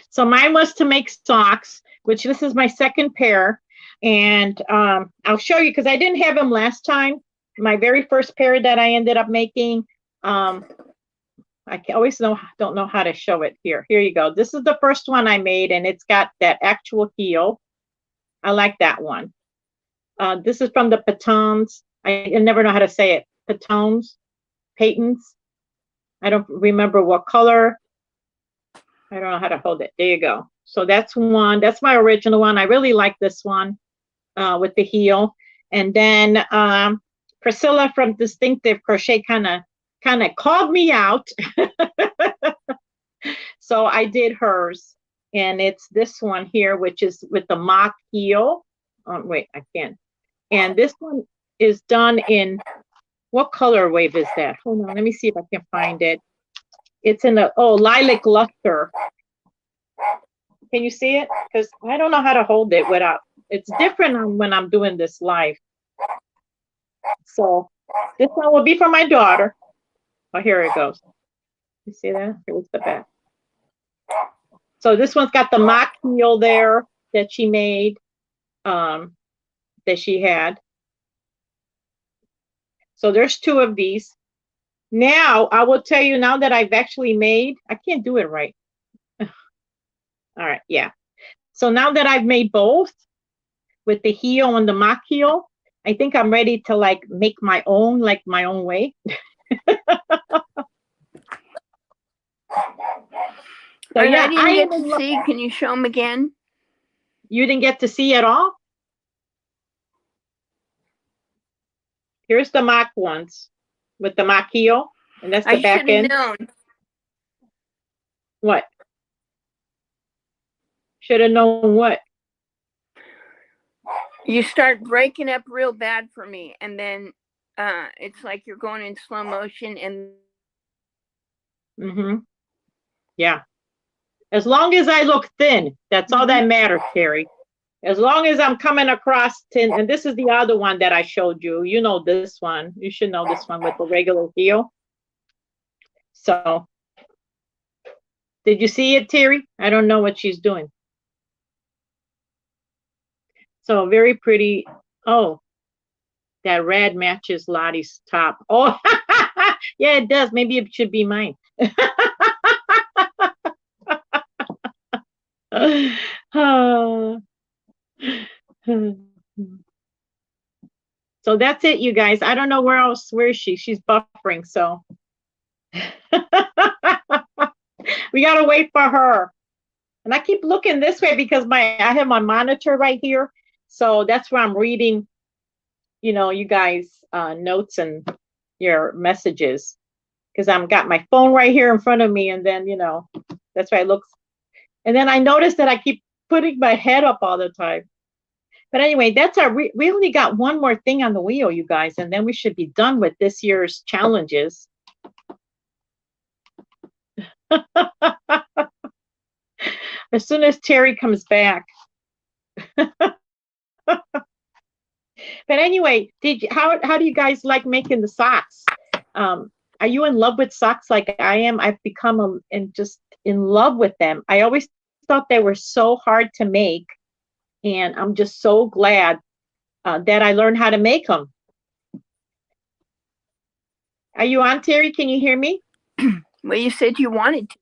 So mine was to make socks, which this is my second pair. And I'll show you because I didn't have them last time. My very first pair that I ended up making, I always don't know how to show it here. Here you go. This is the first one I made, and it's got that actual heel. I like that one. This is from the Patons. I never know how to say it. Patons, Patons. I don't remember what color. I don't know how to hold it. There you go. So that's one. That's my original one. I really like this one with the heel. And then Priscilla from Distinctive Crochet kind of called me out. So I did hers. And it's this one here, which is with the mock heel. Wait, I can't. And this one is done in, what color wave is that? Hold on, let me see if I can find it. It's in the, oh, lilac luster. Can you see it? Because I don't know how to hold it without, it's different when I'm doing this live. So this one will be for my daughter. Oh, here it goes. You see that? Here's the back. So this one's got the mock heel there that she made, that she had. So there's two of these. Now I will tell you, now that I've actually made, I can't do it right. All right, yeah. So now that I've made both with the heel and the mock heel, I think I'm ready to like make my own, like my own way. So And yeah, I didn't get to see. Can you show them again? You didn't get to see at all? Here's the mock ones with the mock heel, and that's the I back should have end. known. What? Should have known what? You start breaking up real bad for me, and then it's like you're going in slow motion and Mm-hmm. Yeah. As long as I look thin, that's all that matters, Terry. As long as I'm coming across 10, and this is the other one that I showed you. You know this one. You should know this one with the regular heel. So, did you see it, Terry? I don't know what she's doing. So, very pretty. Oh, that red matches Lottie's top. Oh, yeah, it does. Maybe it should be mine. So that's it, you guys. I don't know where else. Where is she? She's buffering. So we gotta wait for her. And I keep looking this way because I have my monitor right here. So that's where I'm reading, you guys' notes and your messages. Because I've got my phone right here in front of me, and then that's why it looks. And then I noticed that I keep putting my head up all the time. But anyway, that's we only got one more thing on the wheel, you guys, and then we should be done with this year's challenges. As soon as Terry comes back. But anyway, how do you guys like making the socks? Are you in love with socks like I am? I've become just in love with them. I always thought they were so hard to make, and I'm just so glad that I learned how to make them. Are you on, Terry? Can you hear me? Well, you said you wanted to.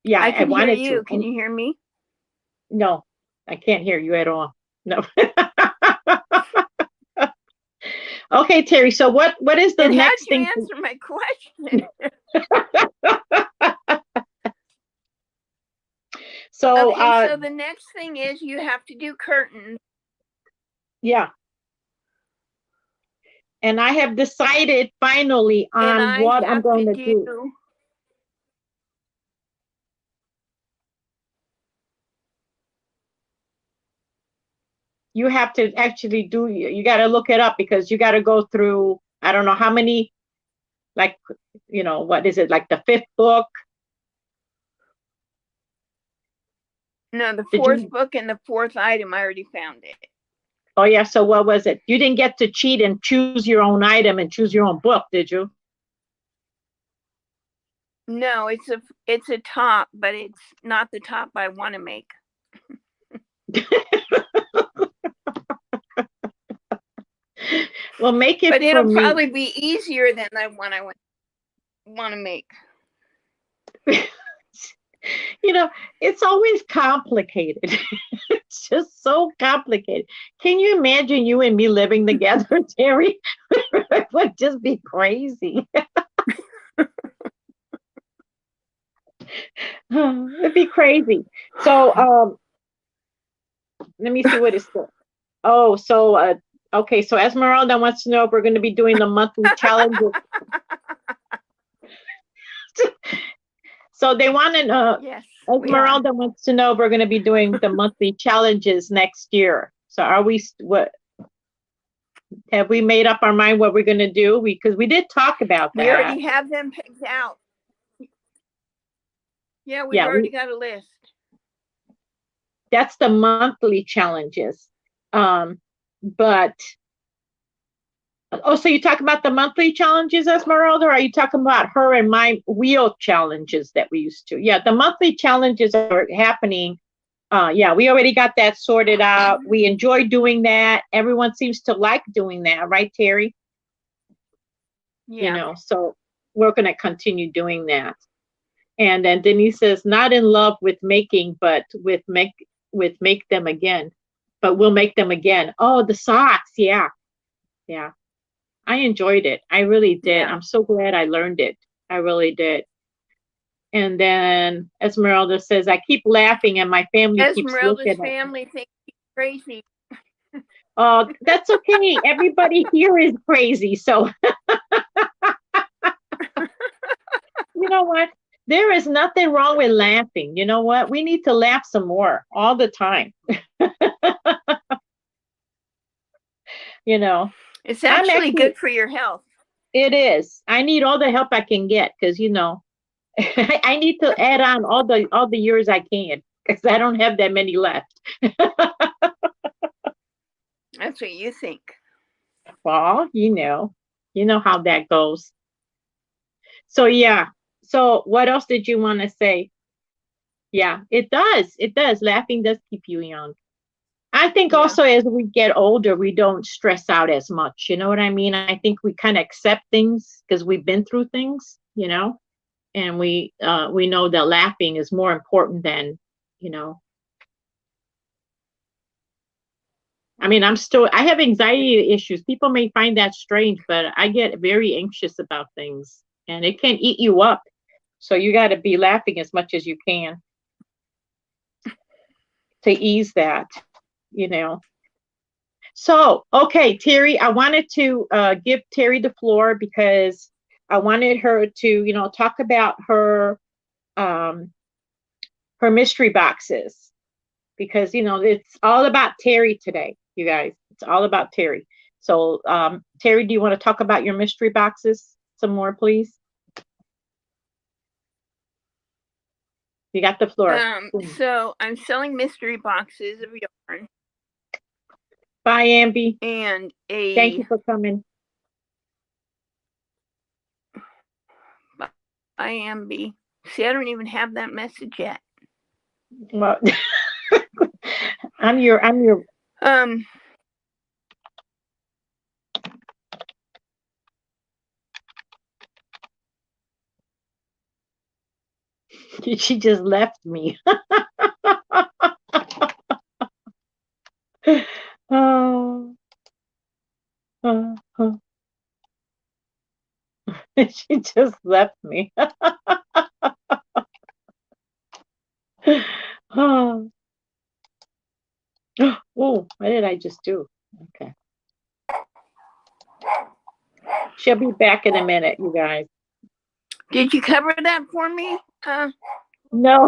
Yeah, I wanted hear you. to. Can you hear me? No, I can't hear you at all. No. Okay, Terry. So what is the next thing? Answer my question. So okay, so the next thing is you have to do curtains. Yeah. And I have decided finally on what I'm going to do. You have to actually you got to look it up because you got to go through, I don't know how many, like, what is it, like the 5th book? No, the 4th book and the 4th item, I already found it. Oh, yeah. So what was it? You didn't get to cheat and choose your own item and choose your own book, did you? No, it's a top, but it's not the top I want to make. Well, make it. But it'll probably be easier than the one I want to make. It's always complicated. It's just so complicated. Can you imagine you and me living together, Terry? It would just be crazy. It'd be crazy. So let me see what it's for. Oh, so okay, so Esmeralda wants to know if we're going to be doing the monthly challenges. So they want to know. Yes. Esmeralda wants to know if we're going to be doing the monthly challenges next year. So have we made up our mind what we're going to do? Because we did talk about that. We already have them picked out. Yeah, we've already got a list. That's the monthly challenges. But so you talk about the monthly challenges, Esmeralda, or are you talking about her and my wheel challenges that we used to? Yeah, the monthly challenges are happening. Yeah, we already got that sorted out. We enjoy doing that. Everyone seems to like doing that, right, Terry? Yeah. So we're going to continue doing that. And then Denise says, not in love with making, but with make them again. But we'll make them again. Oh, the socks. Yeah. Yeah. I enjoyed it. I really did. Yeah. I'm so glad I learned it. I really did. And then Esmeralda says, I keep laughing and my family keeps looking at me. Esmeralda's family thinks she's crazy. Oh, that's okay. Everybody here is crazy. So you know what? There is nothing wrong with laughing. You know what? We need to laugh some more all the time. It's I'm actually actually, good for your health. it is. I need all the help I can get because I need to add on all the years I can because I don't have that many left. That's what you think. Well, you know how that goes. So yeah. So what else did you want to say? Yeah, it does. It does. Laughing does keep you young. I think Yeah. also as we get older, we don't stress out as much. You know what I mean? I think we kind of accept things because we've been through things, and we know that laughing is more important than, you know. I mean, I have anxiety issues. People may find that strange, but I get very anxious about things and it can eat you up. So you got to be laughing as much as you can to ease that, you know. So, okay, Teri, I wanted to give Teri the floor because I wanted her to, talk about um, her mystery boxes because, it's all about Teri today, you guys. It's all about Teri. So, Teri, do you want to talk about your mystery boxes some more, please? You got the floor. So I'm selling mystery boxes of yarn. Bye, Amby. And Thank you for coming. Bye, Amby. See, I don't even have that message yet. Well, I'm your she just left me. Oh, she just left me. Oh, what did I just do? Okay. She'll be back in a minute, you guys. Did you cover that for me? No.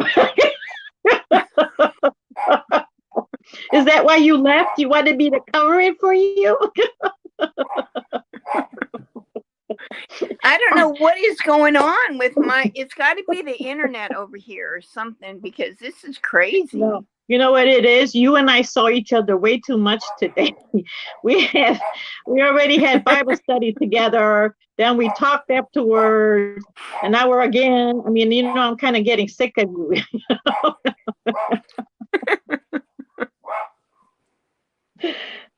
Is that why you left? You wanted me to cover it for you? I don't know what is going on with it's got to be the internet over here or something because this is crazy. No. You know what it is? You and I saw each other way too much today. We already had Bible study together. Then we talked afterwards, and now we're again. I mean, I'm kind of getting sick of you.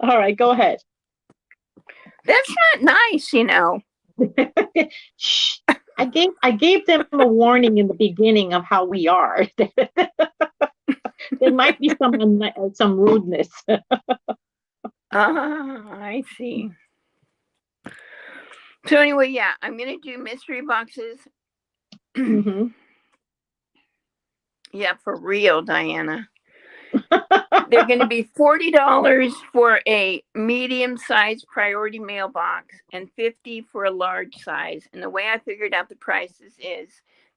All right, go ahead. That's not nice, Shh. I gave them a warning in the beginning of how we are. There might be some rudeness. I see. So anyway, yeah, I'm gonna do mystery boxes. Mm-hmm. Yeah, for real, Diana. They're going to be $40 for a medium-sized priority mailbox and $50 for a large size. And the way I figured out the prices is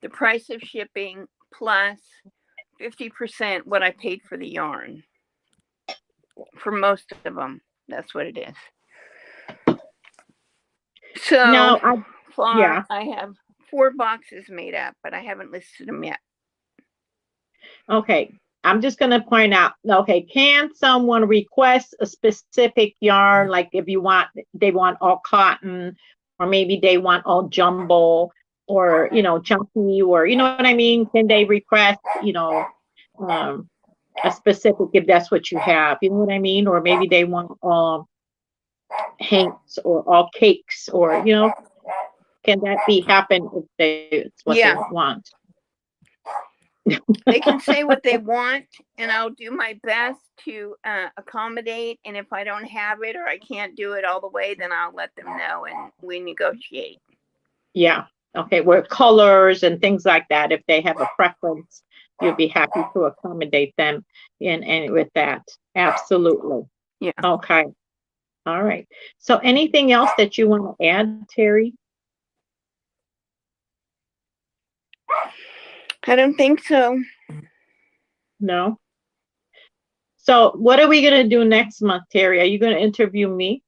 the price of shipping plus 50% what I paid for the yarn. For most of them, that's what it is. So now, I have 4 boxes made up, but I haven't listed them yet. Okay. I'm just going to point out, okay, can someone request a specific yarn? Like if they want all cotton, or maybe they want all jumbo, or, chunky, or, you know what I mean? Can they request, a specific, if that's what you have, you know what I mean? Or maybe they want all hanks or all cakes, or, can that happen if it's what they want? They can say what they want, and I'll do my best to accommodate. And if I don't have it or I can't do it all the way, then I'll let them know and we negotiate. Yeah. Okay. With colors and things like that, if they have a preference, you'll be happy to accommodate them and with that. Absolutely. Yeah. Okay. All right. So anything else that you want to add, Teri? I don't think so. No. So what are we going to do next month, Teri? Are you going to interview me?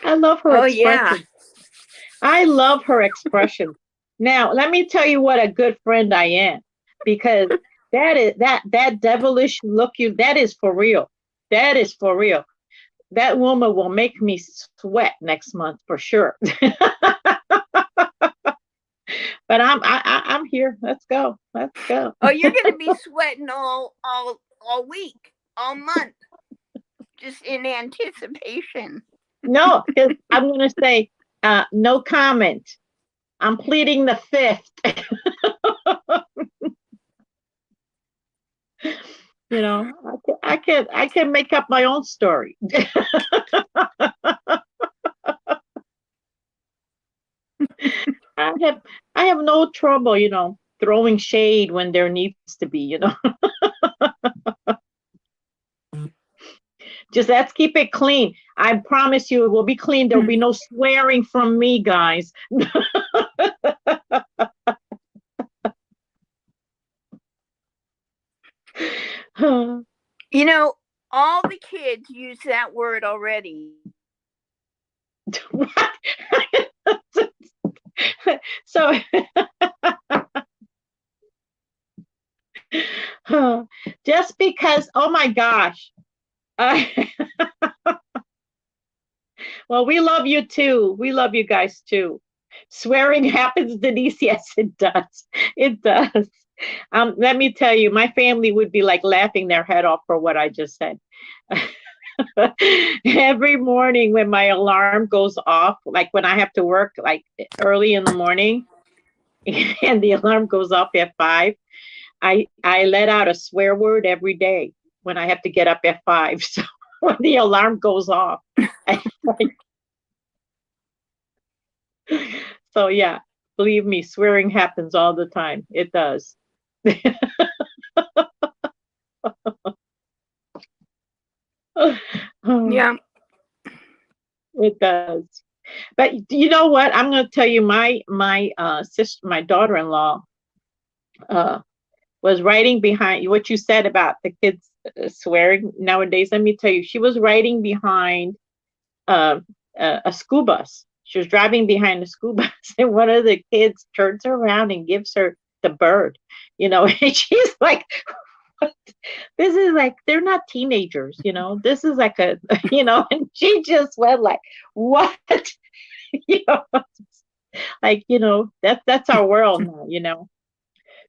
I love her Oh, yeah. expression. I love her expression. Now, let me tell you what a good friend I am, because that devilish look that is for real. That is for real. That woman will make me sweat next month for sure. But I'm here. Let's go. Let's go. Oh, you're going to be sweating all week, all month, just in anticipation. No, because I'm going to say no comment. I'm pleading the fifth. You know, I can make up my own story. I have no trouble, throwing shade when there needs to be. Just let's keep it clean. I promise you it will be clean. There will be no swearing from me, guys. All the kids use that word already. What? So just because, oh my gosh. Well, we love you too. We love you guys too. Swearing happens, Denise. Yes, it does. It does. Let me tell you, my family would be like laughing their head off for what I just said. Every morning when my alarm goes off, like when I have to work like early in the morning and the alarm goes off at 5, I let out a swear word every day when I have to get up at 5. So when the alarm goes off, so yeah, believe me, swearing happens all the time. It does. Yeah. It does. But you know what? I'm going to tell you, my sister, my daughter-in-law, was writing behind what you said about the kids swearing nowadays. Let me tell you, she was writing behind a school bus. She was driving behind the school bus, and one of the kids turns around and gives her the bird, and she's like, what? This is like, they're not teenagers, this is like and she just went like, what? Like, that's our world now.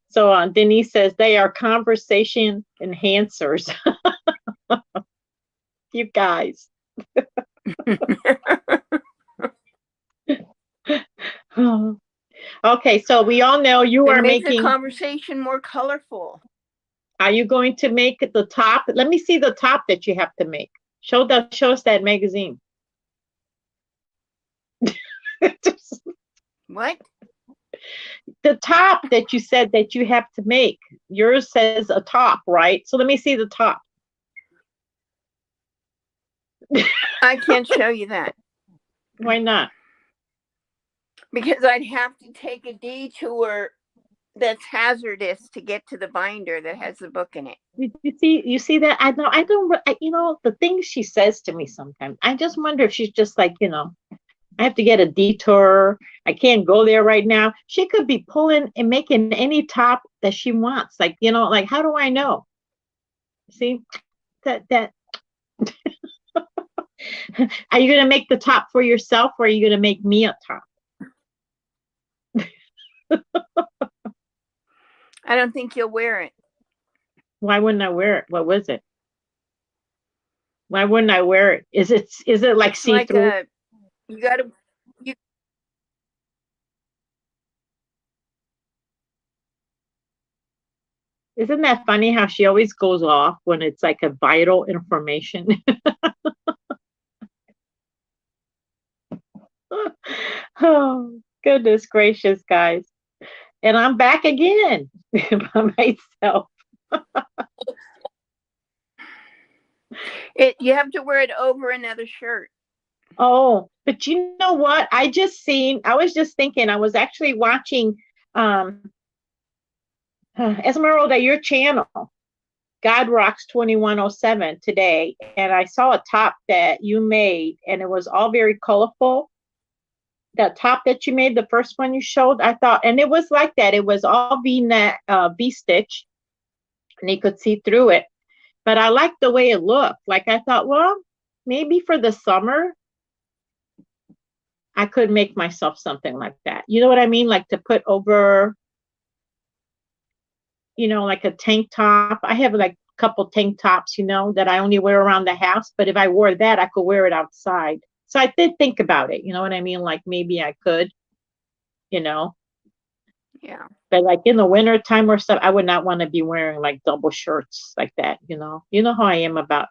So Denise says they are conversation enhancers. You guys. Okay, so we all know you are make making the conversation more colorful. Are you going to make the top? Let me see the top that you have to make. Show us that magazine. What? The top that you said that you have to make. Yours says a top, right? So let me see the top. I can't show you that. Why not? Because I'd have to take a detour that's hazardous to get to the binder that has the book in it. You see that? I don't, the things she says to me sometimes, I just wonder if she's just like, I have to get a detour. I can't go there right now. She could be pulling and making any top that she wants. Like, like, how do I know? See that are you going to make the top for yourself, or are you going to make me a top? I don't think you'll wear it. Why wouldn't I wear it? What was it? Why wouldn't I wear it? Is it like see-through? Like you got to. Isn't that funny how she always goes off when it's like a vital information? Oh, goodness gracious, guys. And I'm back again by myself. You have to wear it over another shirt. Oh, but you know what? I was just thinking, I was actually watching Esmeralda, your channel. God Rocks 2107 today, and I saw a top that you made, and it was all very colorful. That top that you made, the first one you showed, I thought, and it was like that. It was all V-neck, V-stitch, and you could see through it. But I liked the way it looked. Like I thought, well, maybe for the summer, I could make myself something like that. You know what I mean? Like to put over, like a tank top. I have like a couple tank tops, that I only wear around the house. But if I wore that, I could wear it outside. So I did think about it. You know what I mean? Like maybe I could, Yeah. But like in the winter time or stuff, I would not want to be wearing like double shirts like that. You know how I am about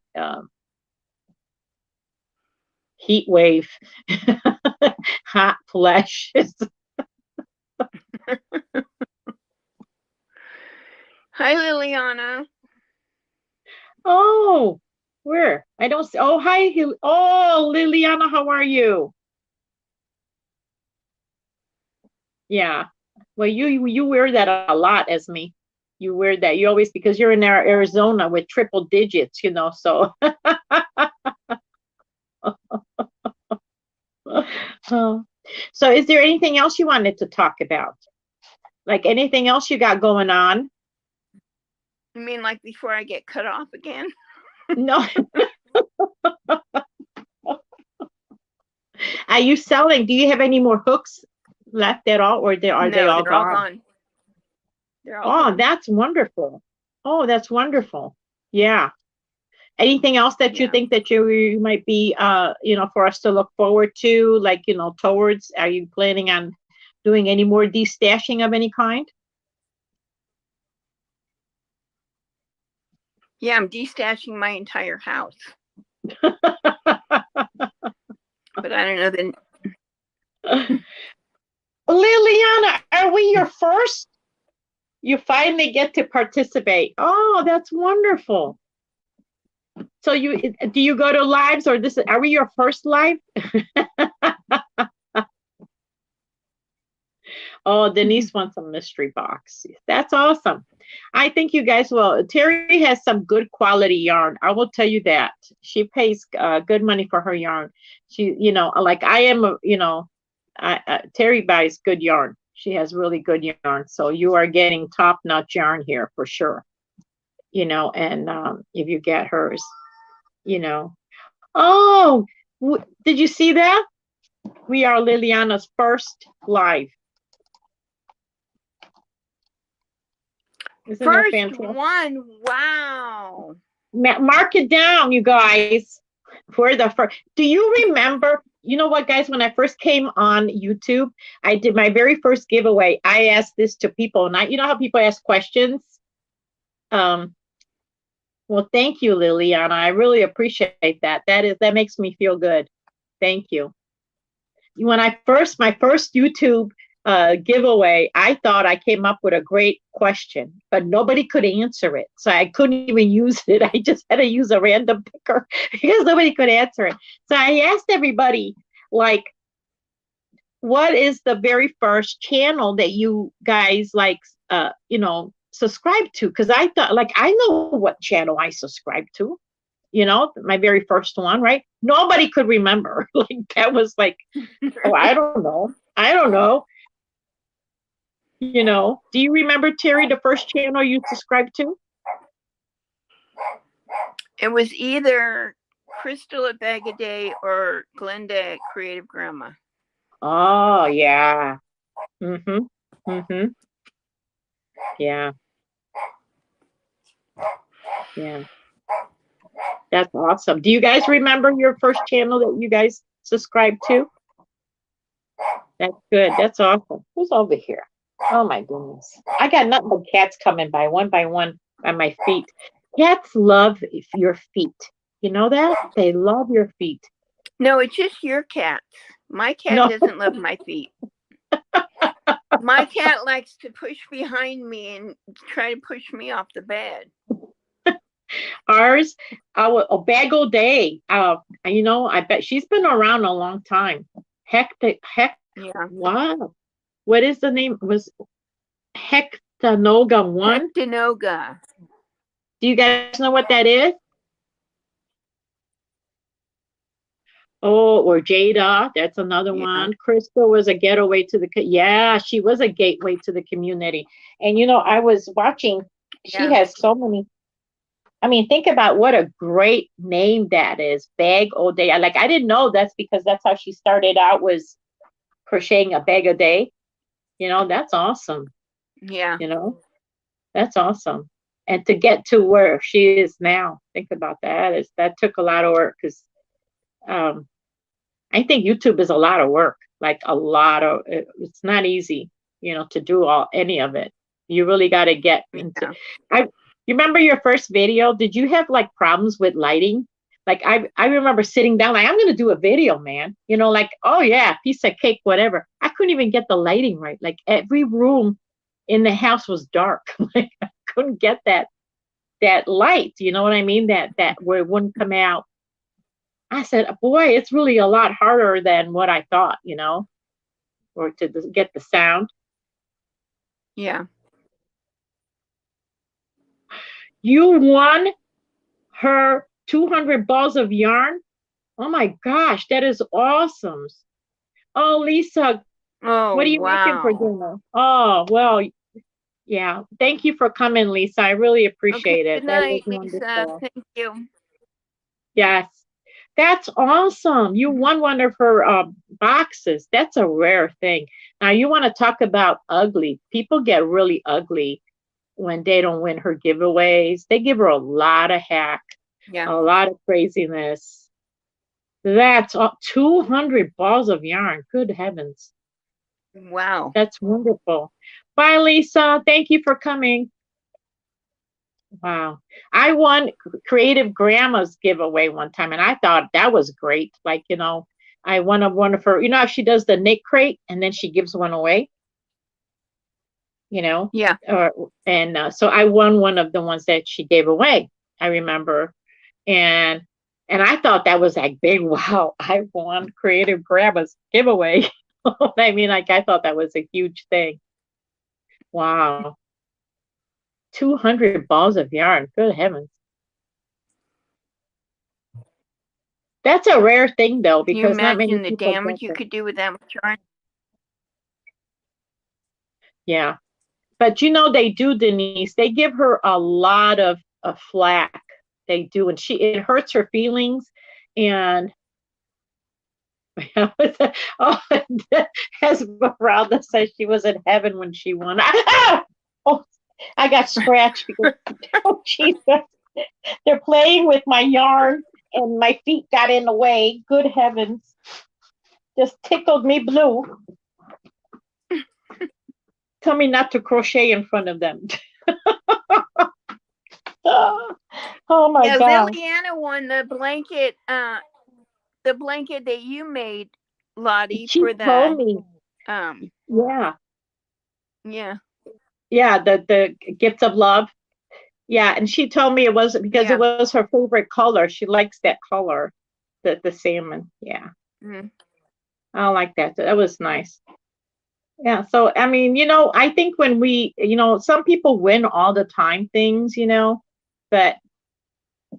heat wave, hot flesh. Hi, Liliana. Oh, where? I don't see. Oh, hi. Oh, Liliana, how are you? Yeah. Well, you wear that a lot, as me. You wear that. You always, because you're in Arizona with triple digits, so. So is there anything else you wanted to talk about? Like anything else you got going on? You mean like before I get cut off again? No. Are you selling? Do you have any more hooks left at all, or are they all gone? They're all gone. That's wonderful. Oh, that's wonderful. Yeah. Anything else that you think that you might be, for us to look forward to, like, towards, are you planning on doing any more destashing of any kind? Yeah, I'm destashing my entire house. But I don't know then. Liliana, are we your first? You finally get to participate. Oh, that's wonderful. So do you go to lives, or are we your first live? Oh, Denise wants a mystery box. That's awesome. I think you guys will. Teri has some good quality yarn. I will tell you that. She pays good money for her yarn. She, like I am, Teri buys good yarn. She has really good yarn. So you are getting top-notch yarn here for sure. And if you get hers, Oh, did you see that? We are Liliana's first live. Isn't that fantastic? One. Wow. Mark it down, you guys. We're the first. Do you remember? You know what, guys? When I first came on YouTube, I did my very first giveaway. I asked this to people, and you know how people ask questions? Well, thank you, Liliana. I really appreciate that. That makes me feel good. Thank you. My first YouTube giveaway, I thought I came up with a great question, but nobody could answer it. So I couldn't even use it. I just had to use a random picker because nobody could answer it. So I asked everybody, like, what is the very first channel that you guys subscribe to? Because I thought, like, I know what channel I subscribe to. My very first one, right? Nobody could remember. Like that was like, oh, I don't know. Do you remember, Teri, the first channel you subscribed to? It was either Crystal at Bag a Day or Glenda at Creative Grandma. Oh, yeah. Yeah. Yeah. That's awesome. Do you guys remember your first channel that you guys subscribed to? That's good. That's awesome. Who's over here? Oh my goodness. I got nothing but cats coming by one on my feet. Cats love your feet. You know that? They love your feet. No, it's just your cat. My cat doesn't love my feet. My cat likes to push behind me and try to push me off the bed. Ours, a Bagel Day. I bet she's been around a long time. Heck. Yeah. Wow. What is the name? Was Hectanoga 1? Hectanoga. Do you guys know what that is? Oh, or Jada, that's another Yeah. one. Crystal was a getaway to the, yeah, she was a gateway to the community. And I was watching, she Yeah. has so many. I mean, think about what a great name that is. Bag O Day. I didn't know that's because that's how she started out, was crocheting a bag a day. That's awesome. Yeah. You know, that's awesome. And to get to where she is now, think about that took a lot of work, because um, I think YouTube is a lot of work, like a lot of, it's not easy, to do any of it. You really got to get into, Yeah. I, you remember your first video? Did you have like problems with lighting? Like I remember sitting down, like, I'm going to do a video, man, like, oh yeah, piece of cake, whatever. I couldn't even get the lighting right. Like every room in the house was dark. Like I couldn't get that light, you know what I mean? That where it wouldn't come out. I said, boy, it's really a lot harder than what I thought, or to get the sound. Yeah. You won her 200 balls of yarn. Oh my gosh, that is awesome. Oh, Lisa, Oh, what are you making for wow. dinner? Oh, well, yeah. Thank you for coming, Lisa. I really Okay. appreciate it. Good That was night, Lisa. wonderful. Thank you. Yes. That's awesome. You won one of her boxes. That's a rare thing. Now, you want to talk about ugly. People get really ugly when they don't win her giveaways. They give her a lot of hack, Yeah. a lot of craziness. That's 200 balls of yarn. Good heavens. Wow. That's wonderful. Bye, Lisa. Thank you for coming. Wow. I won Creative Grandma's giveaway one time, and I thought that was great. Like, I won one of her, how she does the knit crate and then she gives one away, you know? Yeah. And so I won one of the ones that she gave away, I remember. And I thought that was like big. Wow, I won Creative Grandma's giveaway. I mean, like, I thought that was a huge thing. Wow. 200 balls of yarn. Good heavens. That's a rare thing, though, Can you because not many imagine the people get damage you that. could do with that much yarn? Yeah. But they do, Denise. They give her a lot of flack. They do. And it hurts her feelings. And oh, Esmeralda says she was in heaven when she won. Oh, I got scratched because, oh, Jesus. They're playing with my yarn and my feet got in the way. Good heavens. Just tickled me blue. Tell me not to crochet in front of them. Oh my Yeah, God. Liliana won the blanket that you made, Lottie, She for told the me, yeah, yeah. yeah, the gift of love. Yeah, and she told me it wasn't because it Yeah. was her favorite color. She likes that color, the salmon. Yeah, Mm-hmm. I like that. That was nice. Yeah, so I mean, I think when some people win all the time things, but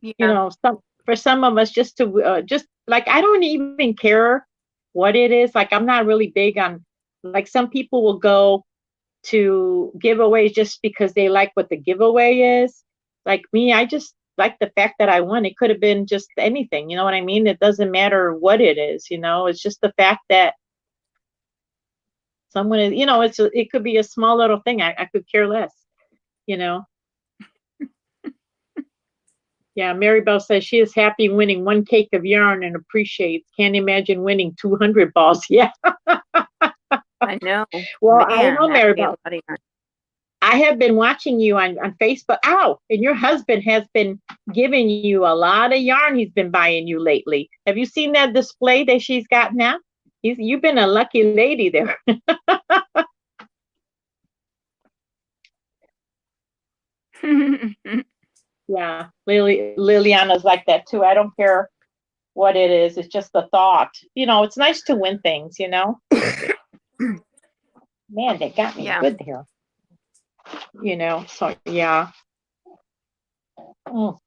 Yeah. for some of us just to just like, I don't even care what it is. Like, I'm not really big on, like, some people will go to giveaways just because they like what the giveaway is. Like me, I just like the fact that I won. It could have been just anything, you know what I mean? It doesn't matter what it is, it's just the fact that someone is, it could be a small little thing. I could care less, you know. Yeah, Mary Bell says she is happy winning one cake of yarn and appreciates. Can't imagine winning 200 balls. Yeah. I know. Well, I don't Man, know, that'd Mary be a Bell. lot of yarn. I have been watching you on Facebook. Ow, and your husband has been giving you a lot of yarn he's been buying you lately. Have you seen that display that she's got now? You've been a lucky lady there. Yeah, Liliana's like that too. I don't care what it is. It's just the thought. It's nice to win things, Man, they got me Yeah. good here. So yeah. Mm,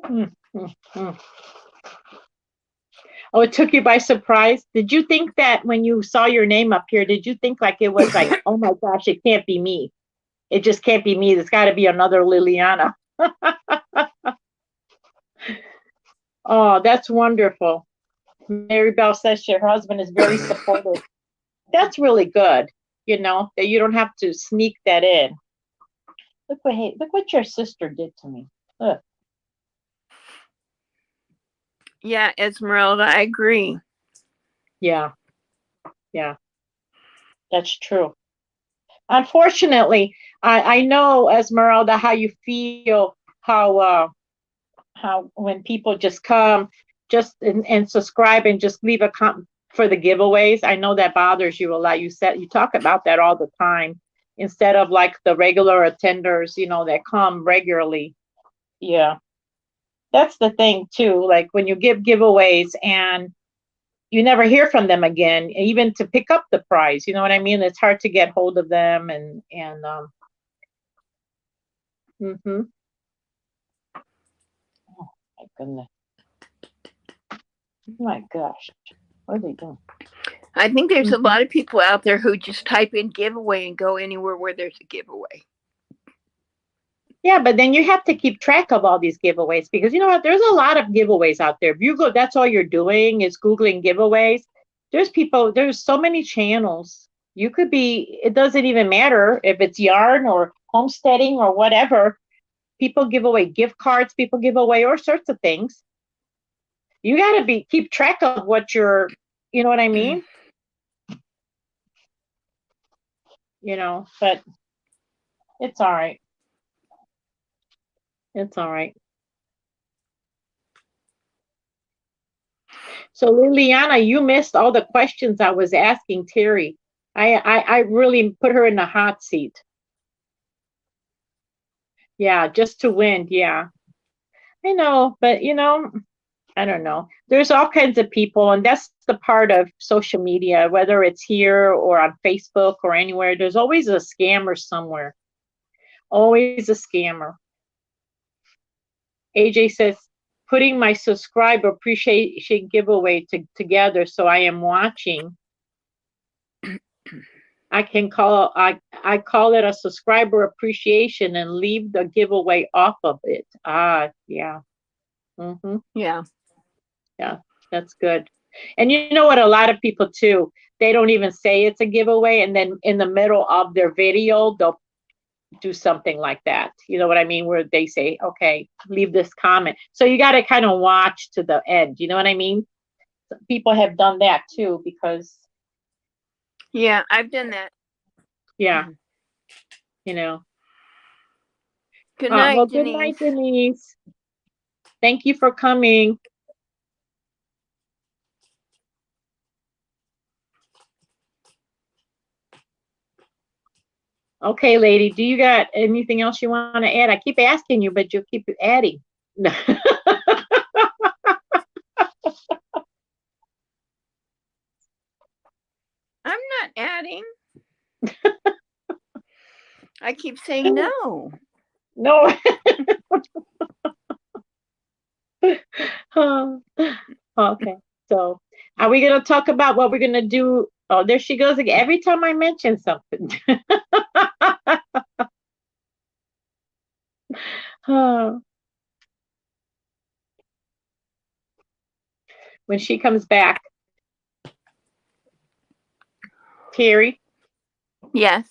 mm, mm, mm. Oh, it took you by surprise. Did you think that when you saw your name up here, did you think like it was like, oh my gosh, it can't be me. It just can't be me. There's got to be another Liliana. Oh, that's wonderful. Mary Bell says her husband is very supportive. That's really good, that you don't have to sneak that in. Look what your sister did to me. Ugh. Yeah, Esmeralda, I agree. Yeah, that's true. Unfortunately, I know, Esmeralda, how you feel, how when people just come and subscribe and just leave a comment for the giveaways. I know that bothers you a lot. You talk about that all the time instead of like the regular attenders, that come regularly. Yeah. That's the thing too. Like when you give giveaways and you never hear from them again, even to pick up the prize, you know what I mean? It's hard to get hold of them mhm. Oh my goodness. Oh my gosh. What are they doing? I think there's a lot of people out there who just type in giveaway and go anywhere where there's a giveaway. Yeah, but then you have to keep track of all these giveaways because you know what? There's a lot of giveaways out there. If you go, that's all you're doing is Googling giveaways. There's so many channels. It doesn't even matter if it's yarn or homesteading or whatever. People give away gift cards, people give away all sorts of things. You got to keep track of you know what I mean? But it's all right. It's all right. So Liliana, you missed all the questions I was asking Teri. I really put her in the hot seat. Yeah, just to win. Yeah, I know, but I don't know. There's all kinds of people, and that's the part of social media, whether it's here or on Facebook or anywhere. There's always a scammer somewhere. Always a scammer. AJ says, putting my subscriber appreciation giveaway together, so I am watching. I call it a subscriber appreciation and leave the giveaway off of it. Yeah. Mm-hmm. Yeah. Yeah, that's good. And you know what? A lot of people too, they don't even say it's a giveaway, and then in the middle of their video, they'll do something like that. You know what I mean? Where they say, okay, leave this comment. So you got to kind of watch to the end. You know what I mean? People have done that too because. Yeah, I've done that. Yeah. Good night, well, Denise. good night, Denise. Thank you for coming. Okay, lady, do you got anything else you want to add? I keep asking you, but you keep adding. I'm not adding. I keep saying no. No. Okay, so are we going to talk about what we're going to do? Oh, there she goes again. Every time I mention something. When she comes back. Teri? Yes.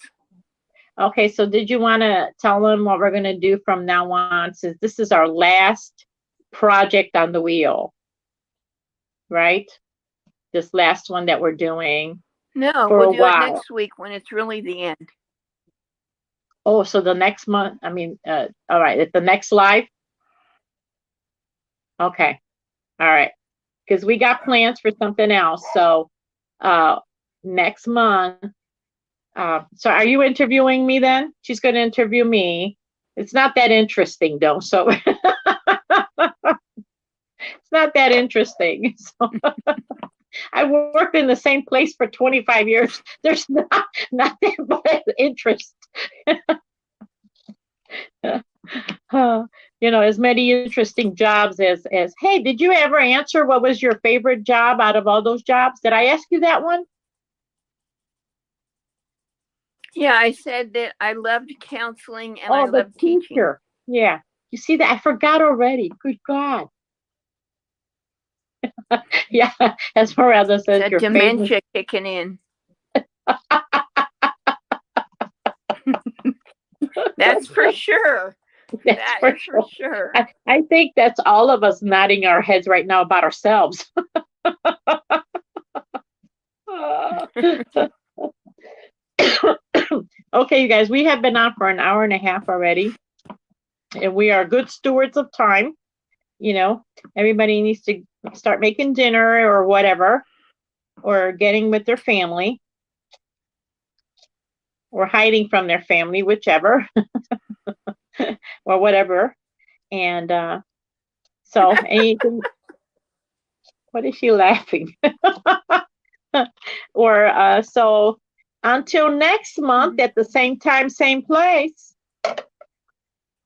Okay, so did you want to tell them what we're going to do from now on, since this is our last project on the wheel, right? This last one that we're doing. No, we'll do it next week when it's really the end. Oh, so the next month, all right, at the next live? Okay, all right, because we got plans for something else. So next month, so are you interviewing me then? She's going to interview me. It's not that interesting though, so it's not that interesting. So I worked in the same place for 25 years. There's not that much interest. As many interesting jobs as hey, did you ever answer what was your favorite job out of all those jobs? Did I ask you that one? Yeah, I said that I loved counseling and I Oh, the loved teaching. teacher. Yeah. You see that? I forgot already. Good God. Yeah. Esmeralda says That your favorite. dementia kicking in. That's for sure. That's That for is for sure. sure. I think that's all of us nodding our heads right now about ourselves. Okay, you guys, we have been on for an hour and a half already, and we are good stewards of time. Everybody needs to start making dinner or whatever, or getting with their family, or hiding from their family, whichever, or whatever. And so, anything. What is she laughing? Or so until next month at the same time, same place.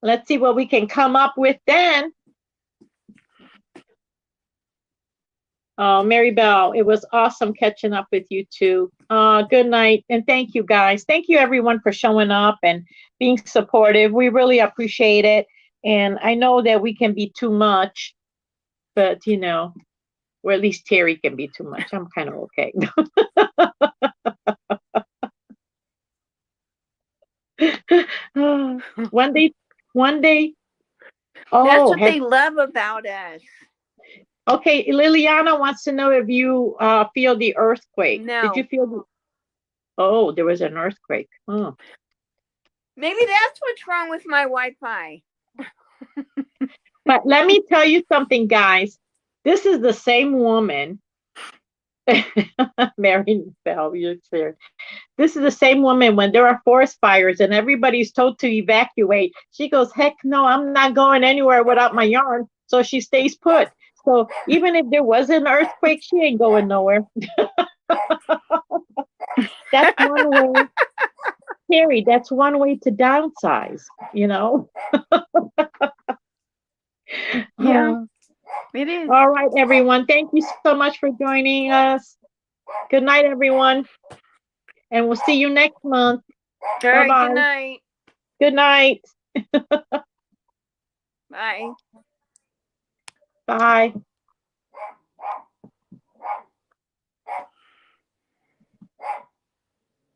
Let's see what we can come up with then. Oh, Mary Bell, it was awesome catching up with you too. Good night. And thank you guys. Thank you everyone for showing up and being supportive. We really appreciate it. And I know that we can be too much, but or at least Teri can be too much. I'm kind of okay. One day. That's Oh, what they love about us. Okay, Liliana wants to know if you feel the earthquake. No. Did you feel the? Oh, there was an earthquake. Oh. Maybe that's what's wrong with my Wi-Fi. But let me tell you something, guys. This is the same woman. Mary Bell, you're clear. This is the same woman when there are forest fires and everybody's told to evacuate. She goes, heck no, I'm not going anywhere without my yarn. So she stays put. So even if there was an earthquake, she ain't going nowhere. That's one way. Teri, that's one way to downsize, Yeah, it is. All right, everyone. Thank you so much for joining us. Good night, everyone. And we'll see you next month. All right, Bye-bye. good night. Good night. Bye. Bye.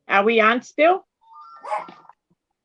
Are we on still?